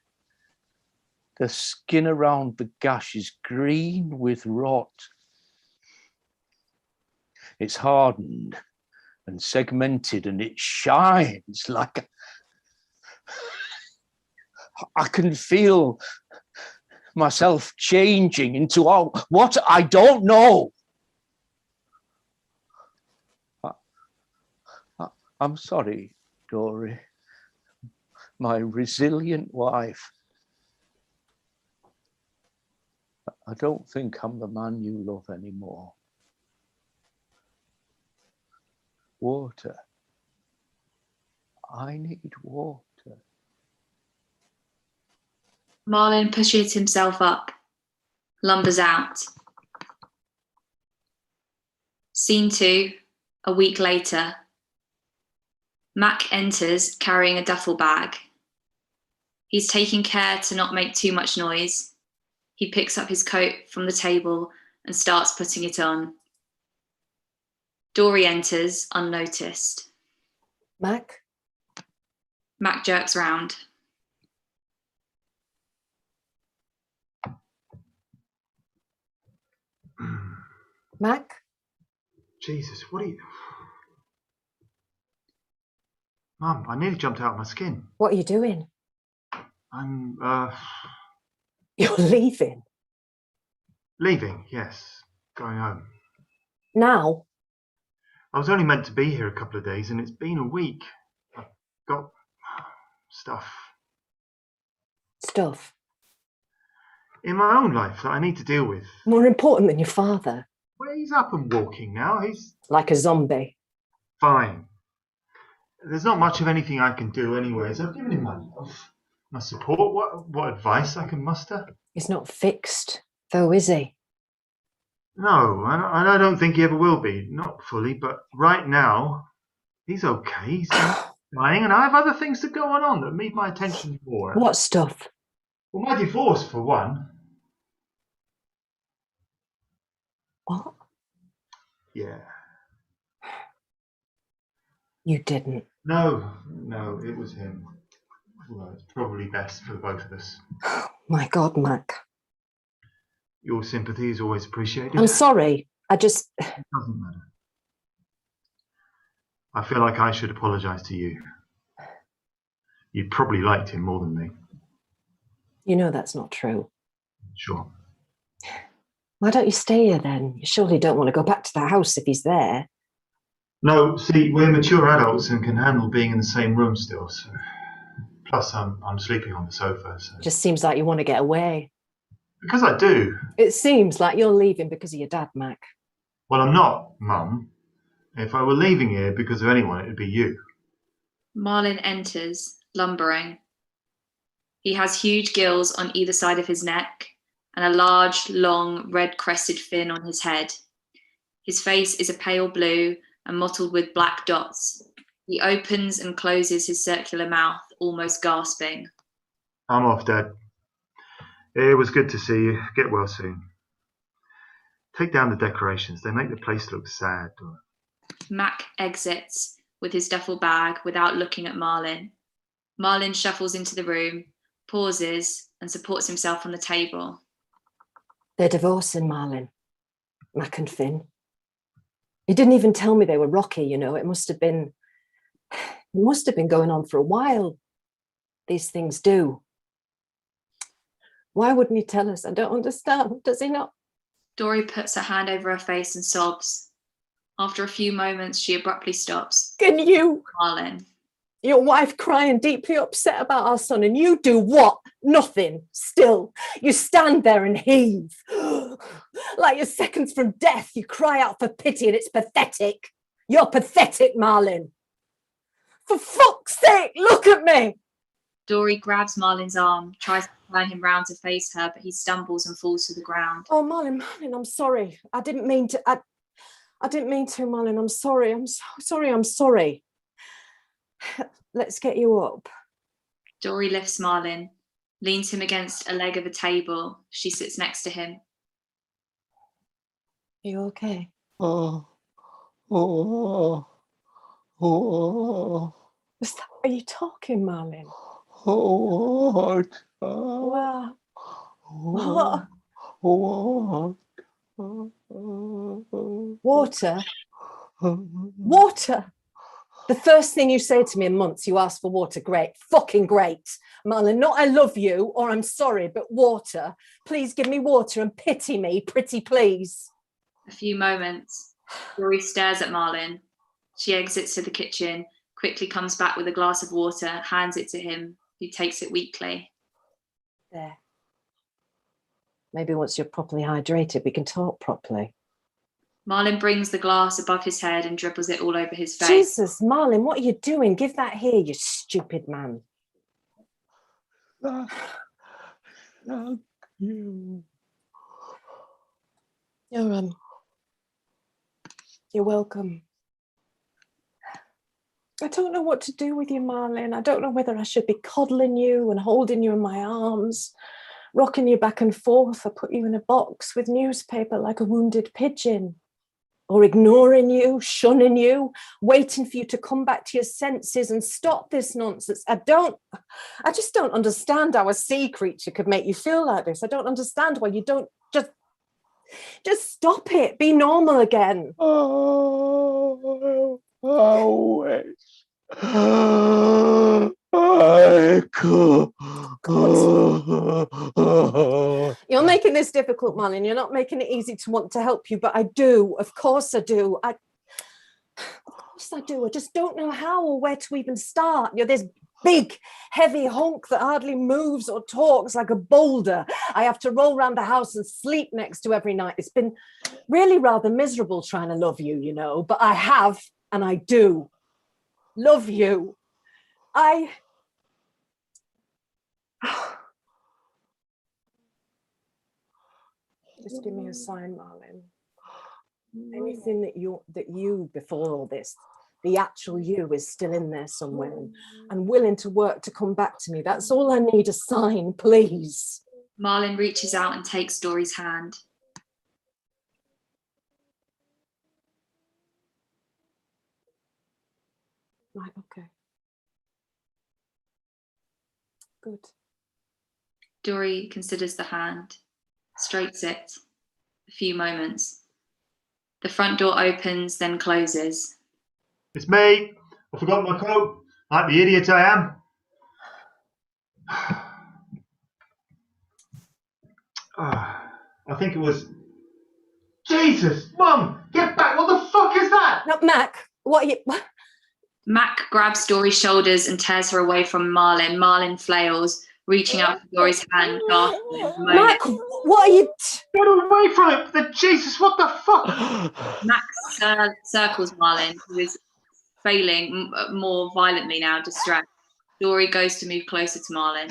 The skin around the gash is green with rot. It's hardened and segmented and it shines like I can feel myself changing into what I don't know. I'm sorry, Dory, my resilient wife. I don't think I'm the man you love anymore. Water. I need water. Marlin pushes himself up, lumbers out. Scene 2, a week later. Mac enters carrying a duffel bag. He's taking care to not make too much noise. He picks up his coat from the table and starts putting it on. Dory enters unnoticed. Mac? Mac jerks round. Mac? Jesus, what are you... Mum, I nearly jumped out of my skin. What are you doing? I'm, You're leaving? Leaving, yes. Going home. Now? I was only meant to be here a couple of days and it's been a week. I've got stuff. Stuff? In my own life that I need to deal with. More important than your father? Well, he's up and walking now. He's... Like a zombie? Fine. There's not much of anything I can do anyways. I've given him my love, my support. What advice I can muster? He's not fixed, though, is he? No, and I don't think he ever will be. Not fully, but right now, he's okay. He's dying, and I have other things to go on that need my attention more. What stuff? Well, my divorce, for one. What? Yeah. You didn't. No, it was him. Well, it's probably best for both of us. My God, Mac. Your sympathy is always appreciated. I'm sorry. It doesn't matter. I feel like I should apologise to you. You probably liked him more than me. You know that's not true. Sure. Why don't you stay here then? You surely don't want to go back to the house if he's there. No, see, we're mature adults and can handle being in the same room still. So. Plus, I'm sleeping on the sofa. So. Just seems like you want to get away. Because I do. It seems like you're leaving because of your dad, Mac. Well, I'm not, Mum. If I were leaving here because of anyone, it'd be you. Marlin enters, lumbering. He has huge gills on either side of his neck and a large, long, red-crested fin on his head. His face is a pale blue and mottled with black dots. He opens and closes his circular mouth, almost gasping. I'm off, Dad. It was good to see you. Get well soon. Take down the decorations. They make the place look sad. Mac exits with his duffel bag without looking at Marlin. Marlin shuffles into the room, pauses, and supports himself on the table. They're divorcing, Marlin. Mac and Finn. He didn't even tell me they were rocky, you know. It must have been going on for a while. These things do. Why wouldn't he tell us? I don't understand. Does he not? Dory puts her hand over her face and sobs. After a few moments, she abruptly stops. Can you? Marlin. Your wife crying, deeply upset about our son, and you do what? Nothing. Still, you stand there and heave. Like you're seconds from death. You cry out for pity, and it's pathetic. You're pathetic, Marlin. For fuck's sake, look at me. Dory grabs Marlin's arm, tries to turn him round to face her, but he stumbles and falls to the ground. Oh, Marlin, I'm sorry. I didn't mean to, Marlin. I'm sorry. I'm sorry. Let's get you up. Dory lifts Marlin, leans him against a leg of a table. She sits next to him. Are you okay? Oh. Are you talking, Marlin? What? Wow. What? Water? Water? The first thing you say to me in months, you ask for water. Great. Fucking great. Marlin, not I love you or I'm sorry, but water. Please give me water and pity me, pretty please. A few moments. Dory stares at Marlin. She exits to the kitchen, quickly comes back with a glass of water, hands it to him, who takes it weakly. There. Maybe once you're properly hydrated, we can talk properly. Marlin brings the glass above his head and dribbles it all over his face. Jesus, Marlin, what are you doing? Give that here, you stupid man. Thank you. You're welcome. I don't know what to do with you, Marlin. I don't know whether I should be coddling you and holding you in my arms, rocking you back and forth, or put you in a box with newspaper like a wounded pigeon, or ignoring you, shunning you, waiting for you to come back to your senses and stop this nonsense. I just don't understand how a sea creature could make you feel like this. I don't understand why you don't just stop it. Be normal again. Oh, I wish I could. You're making this difficult, Marlin. You're not making it easy to want to help you, but I do. Of course I do. Of course I do. I just don't know how or where to even start. You're this big, heavy hunk that hardly moves or talks, like a boulder I have to roll around the house and sleep next to every night. It's been really rather miserable trying to love you, you know, but I have, and I do love you. Just give me a sign, Marlin. Anything that you before all this, the actual you is still in there somewhere and willing to work to come back to me. That's all I need, a sign, please. Marlin reaches out and takes Dory's hand. Right, okay. Good. Dory considers the hand, straights it. A few moments. The front door opens, then closes. It's me. I forgot my coat. Like the idiot I am. I think it was... Jesus, Mum, get back. What the fuck is that? No, Mac, what are you... Mac grabs Dory's shoulders and tears her away from Marlin. Marlin flails, reaching out for Dory's hand. Mac, what are you... Get away from it! Jesus, what the fuck? Mac circles Marlin, who is failing more violently now, distressed. Dory goes to move closer to Marlin.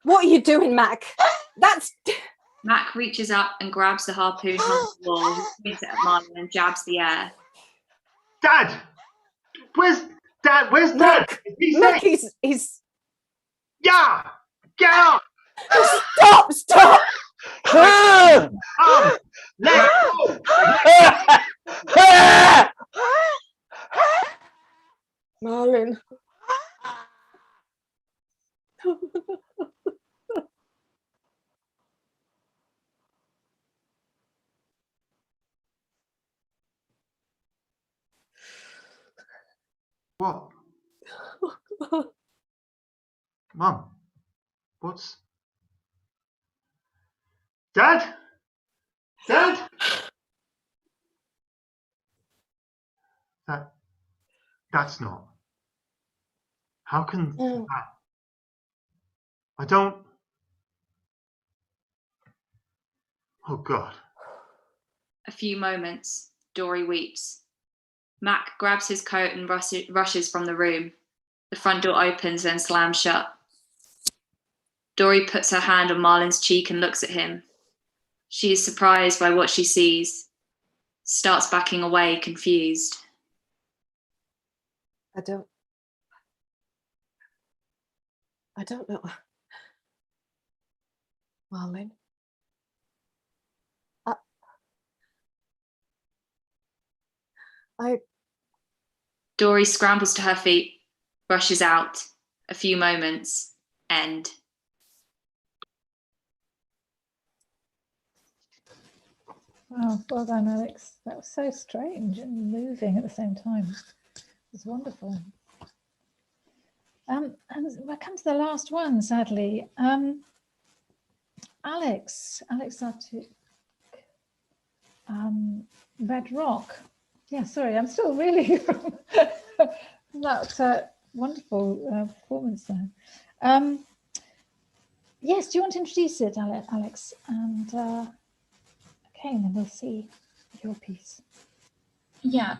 What are you doing, Mac? Mac reaches up and grabs the harpoon from the wall, points it at Marlin and jabs the air. Dad! Where's Dad? Where's Dad? Is he Look, safe? he's... Yeah! Get up! Stop! Let go! Marlin. What? Mum, what's... Dad? Dad? That's not... How can that... I don't... Oh, God. A few moments, Dory weeps. Mac grabs his coat and rushes from the room. The front door opens and slams shut. Dory puts her hand on Marlin's cheek and looks at him. She is surprised by what she sees, starts backing away, confused. I don't know. Marlin. Dory scrambles to her feet, rushes out. A few moments, end. Wow, well done, Alex. That was so strange and moving at the same time. It was wonderful. And we'll come to the last one, sadly. Alex Artuch, Red Rock. Yeah, sorry, I'm still reeling from that wonderful performance there. Yes, do you want to introduce it, Alex? And okay, then we'll see your piece. Yeah,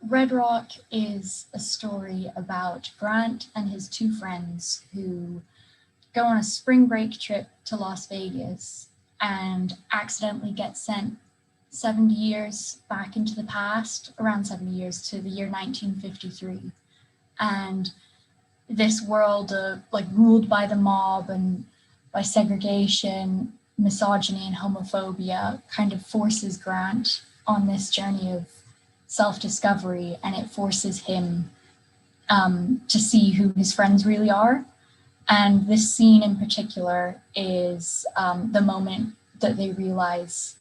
Red Rock is a story about Grant and his two friends who go on a spring break trip to Las Vegas and accidentally get sent 70 years back into the past, around 70 years to the year 1953. And this world ruled by the mob and by segregation, misogyny and homophobia kind of forces Grant on this journey of self-discovery, and it forces him to see who his friends really are. And this scene in particular is the moment that they realize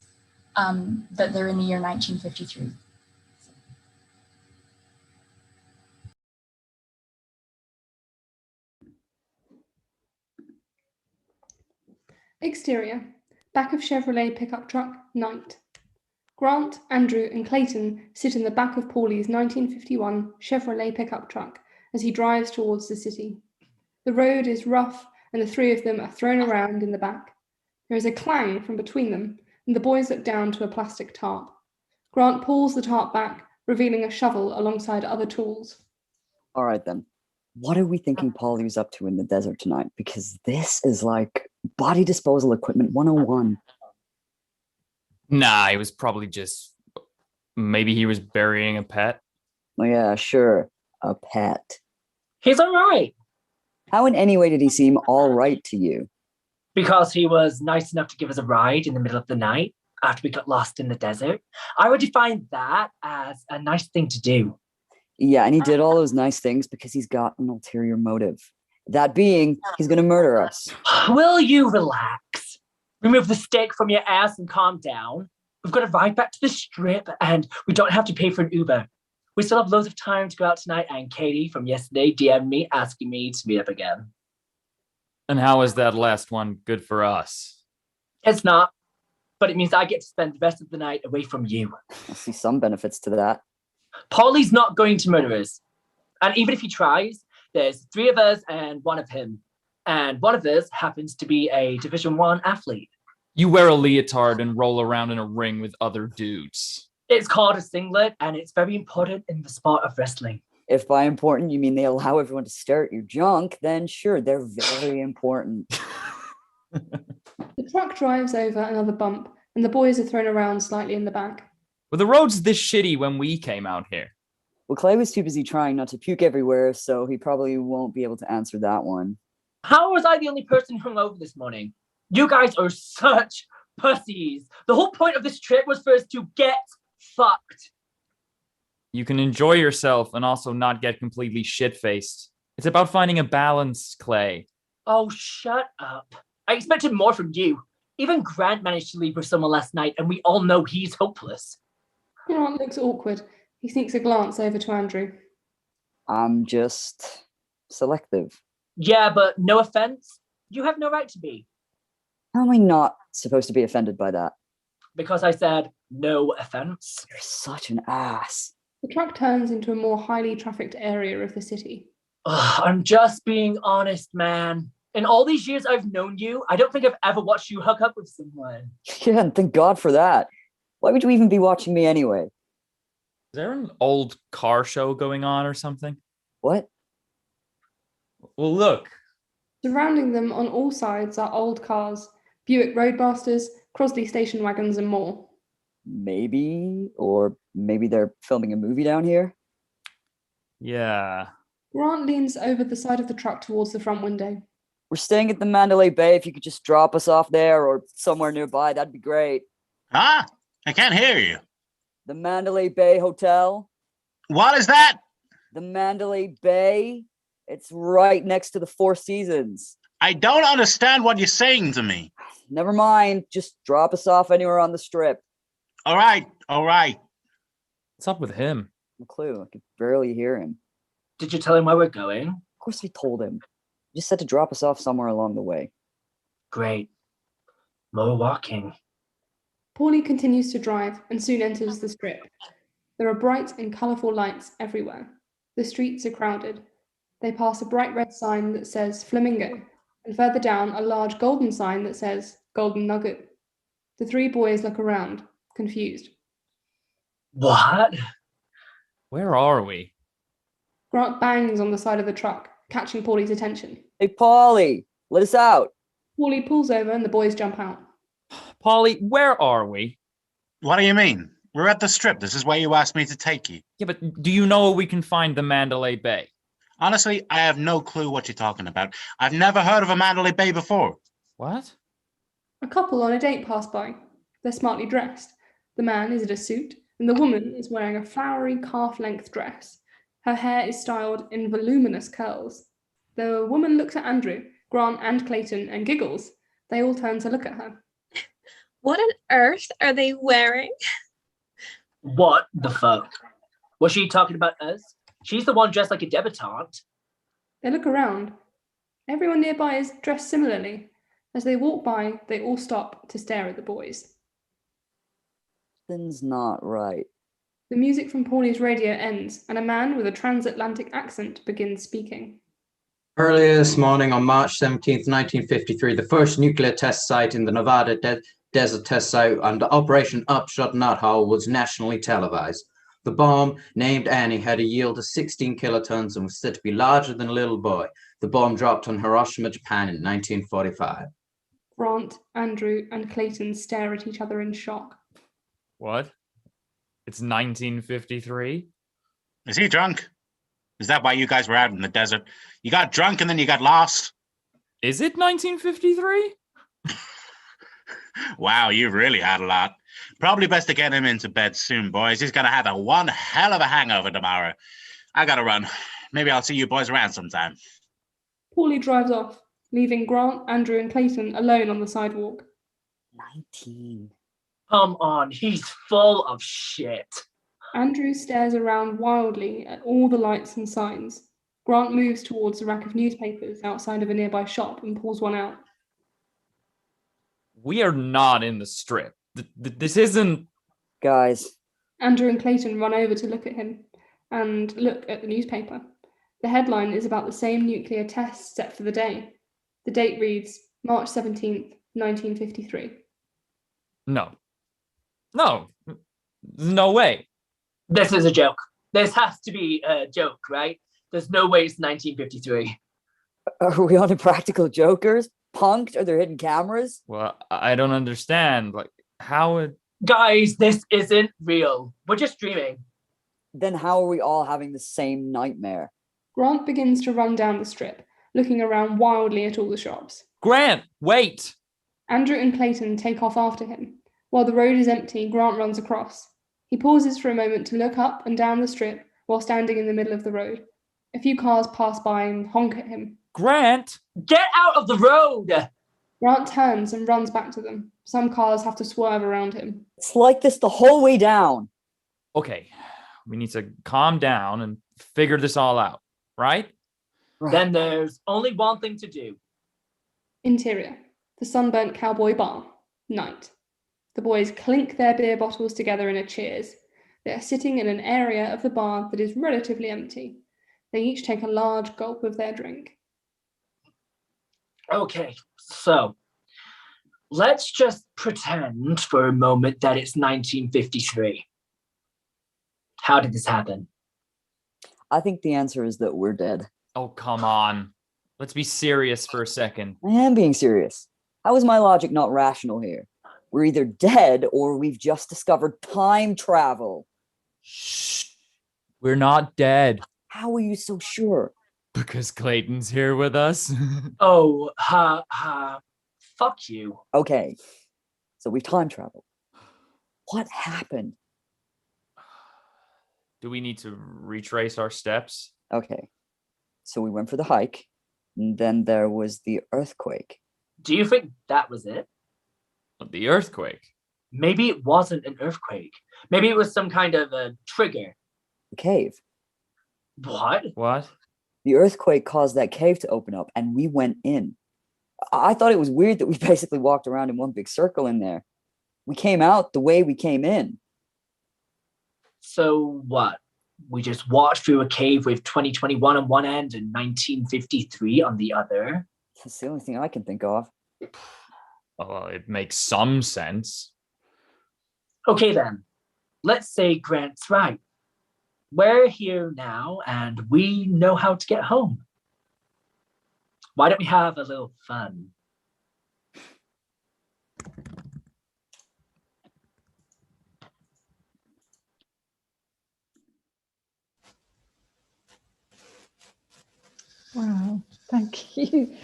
that they're in the year 1953. Exterior, back of Chevrolet pickup truck, night. Grant, Andrew and Clayton sit in the back of Paulie's 1951 Chevrolet pickup truck as he drives towards the city. The road is rough and the three of them are thrown around in the back. There is a clang from between them and the boys look down to a plastic tarp. Grant pulls the tarp back, revealing a shovel alongside other tools. All right then. What are we thinking Paulie was up to in the desert tonight? Because this is like body disposal equipment 101. Nah, he was probably just... Maybe he was burying a pet? Oh yeah, sure. A pet. He's all right. How in any way did he seem all right to you? Because he was nice enough to give us a ride in the middle of the night after we got lost in the desert. I would define that as a nice thing to do. Yeah, and he did all those nice things because he's got an ulterior motive. That being, he's going to murder us. Will you relax? Remove the steak from your ass and calm down. We've got to ride back to the strip and we don't have to pay for an Uber. We still have loads of time to go out tonight, and Katie from yesterday DM'd me asking me to meet up again. And how is that last one good for us? It's not, but it means I get to spend the rest of the night away from you. I see some benefits to that. Paulie's not going to murder us. And even if he tries, there's three of us and one of him. And one of us happens to be a Division I athlete. You wear a leotard and roll around in a ring with other dudes. It's called a singlet, and it's very important in the sport of wrestling. If by important you mean they allow everyone to stare at your junk, then sure, they're very important. The truck drives over another bump, and the boys are thrown around slightly in the back. Were the roads this shitty when we came out here? Well, Clay was too busy trying not to puke everywhere, so he probably won't be able to answer that one. How was I the only person hungover this morning? You guys are such pussies. The whole point of this trip was for us to get fucked. You can enjoy yourself and also not get completely shit-faced. It's about finding a balance, Clay. Oh, shut up. I expected more from you. Even Grant managed to leave for someone last night, and we all know he's hopeless. Grant looks awkward. He sneaks a glance over to Andrew. I'm just selective. Yeah, but no offense. You have no right to be. How am I not supposed to be offended by that? Because I said no offense. You're such an ass. The truck turns into a more highly trafficked area of the city. Ugh, I'm just being honest, man. In all these years I've known you, I don't think I've ever watched you hook up with someone. Yeah, and thank God for that. Why would you even be watching me anyway? Is there an old car show going on or something? What? Well, look. Surrounding them on all sides are old cars, Buick Roadmasters, Crosley station wagons, and more. Maybe, or maybe they're filming a movie down here? Yeah. Grant leans over the side of the truck towards the front window. We're staying at the Mandalay Bay. If you could just drop us off there or somewhere nearby, that'd be great. Ah, I can't hear you. The Mandalay Bay Hotel. What is that? The Mandalay Bay. It's right next to the Four Seasons. I don't understand what you're saying to me. Never mind. Just drop us off anywhere on the strip. All right, all right. What's up with him? No clue. I could barely hear him. Did you tell him where we're going? Of course we told him. He just said to drop us off somewhere along the way. Great. More walking. Paulie continues to drive and soon enters the strip. There are bright and colourful lights everywhere. The streets are crowded. They pass a bright red sign that says Flamingo, and further down a large golden sign that says Golden Nugget. The three boys look around, confused. What? Where are we? Grant bangs on the side of the truck, catching Paulie's attention. Hey, Paulie, let us out. Paulie pulls over and the boys jump out. Paulie, where are we? What do you mean? We're at the strip. This is where you asked me to take you. Yeah, but do you know we can find the Mandalay Bay? Honestly, I have no clue what you're talking about. I've never heard of a Mandalay Bay before. What? A couple on a date pass by. They're smartly dressed. The man is in a suit, and the woman is wearing a flowery calf-length dress. Her hair is styled in voluminous curls. The woman looks at Andrew, Grant, and Clayton and giggles. They all turn to look at her. What on earth are they wearing? What the fuck? Was she talking about us? She's the one dressed like a debutante. They look around. Everyone nearby is dressed similarly. As they walk by, they all stop to stare at the boys. Something's not right. The music from Paulie's radio ends, and a man with a transatlantic accent begins speaking. Earlier this morning on March 17th, 1953, the first nuclear test site in the Nevada Desert Test Site under Operation Upshot Knothole was nationally televised. The bomb, named Annie, had a yield of 16 kilotons and was said to be larger than a little boy. The bomb dropped on Hiroshima, Japan in 1945. Grant, Andrew, and Clayton stare at each other in shock. What? It's 1953? Is he drunk? Is that why you guys were out in the desert? You got drunk and then you got lost? Is it 1953? Wow, you've really had a lot. Probably best to get him into bed soon, boys. He's gonna have a one hell of a hangover tomorrow. I gotta run. Maybe I'll see you boys around sometime. Paulie drives off, leaving Grant, Andrew, and Clayton alone on the sidewalk. 19. Come on, he's full of shit. Andrew stares around wildly at all the lights and signs. Grant moves towards a rack of newspapers outside of a nearby shop and pulls one out. We are not in the strip. This isn't... Guys. Andrew and Clayton run over to look at him and look at the newspaper. The headline is about the same nuclear test set for the day. The date reads March 17th, 1953. No. No way. This is a joke. This has to be a joke, right? There's no way it's 1953. Are we on Impractical Jokers? punked? Are there hidden cameras? Well, I don't understand. Like, how would... Guys, this isn't real. We're just dreaming. Then how are we all having the same nightmare? Grant begins to run down the strip, looking around wildly at all the shops. Grant, wait! Andrew and Clayton take off after him. While the road is empty, Grant runs across. He pauses for a moment to look up and down the strip while standing in the middle of the road. A few cars pass by and honk at him. Grant! Get out of the road! Grant turns and runs back to them. Some cars have to swerve around him. It's like this the whole way down. Okay, we need to calm down and figure this all out, right? Then there's only one thing to do. Interior. The sunburnt cowboy bar. Night. The boys clink their beer bottles together in a cheers. They are sitting in an area of the bar that is relatively empty. They each take a large gulp of their drink. Okay, so let's just pretend for a moment that it's 1953. How did this happen? I think the answer is that we're dead. Oh, come on. Let's be serious for a second. I am being serious. How is my logic not rational here? We're either dead or we've just discovered time travel. Shh. We're not dead. How are you so sure? Because Clayton's here with us. Oh, fuck you. Okay, so we've time traveled. What happened? Do we need to retrace our steps? Okay, so we went for the hike, and then there was the earthquake. Do you think that was it? The earthquake? Maybe it wasn't an earthquake. Maybe it was some kind of a trigger. The cave. What? What? The earthquake caused that cave to open up, and we went in. I thought it was weird that we basically walked around in one big circle in there. We came out the way we came in. So what? We just walked through a cave with 2021 on one end and 1953 on the other? That's the only thing I can think of. Well, it makes some sense. Okay then, let's say Grant's right. We're here now and we know how to get home. Why don't we have a little fun? Wow, thank you.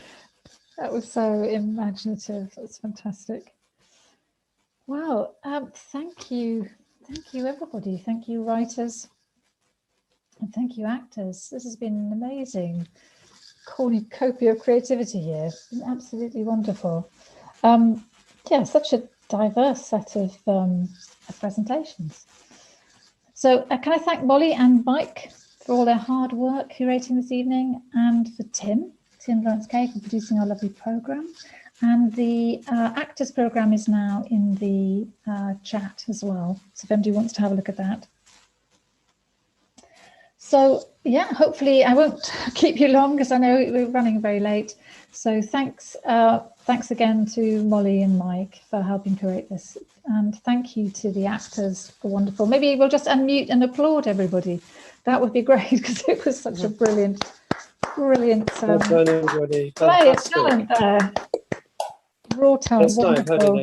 That was so imaginative. That's fantastic. Wow, thank you everybody. Thank you writers, and thank you actors. This has been an amazing cornucopia of creativity here. It's been absolutely wonderful. Yeah, such a diverse set of presentations. So can I thank Molly and Mike for all their hard work curating this evening, and for Tim Lawrence Kay for producing our lovely programme. And the actors programme is now in the chat as well, so if anybody wants to have a look at that. So yeah, hopefully I won't keep you long because I know we're running very late. So thanks again to Molly and Mike for helping curate this, and thank you to the actors for wonderful. Maybe we'll just unmute and applaud everybody. That would be great because it was such a brilliant Well done, everybody. play of talent there. Raw talent. Wonderful.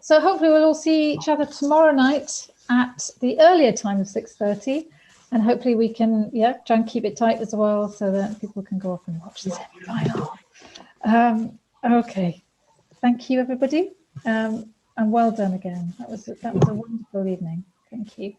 So hopefully we'll all see each other tomorrow night at the earlier time of 6:30, and hopefully we can try and keep it tight as well so that people can go off and watch the semi-final. Okay, thank you everybody, and well done again. That was a wonderful evening. Thank you.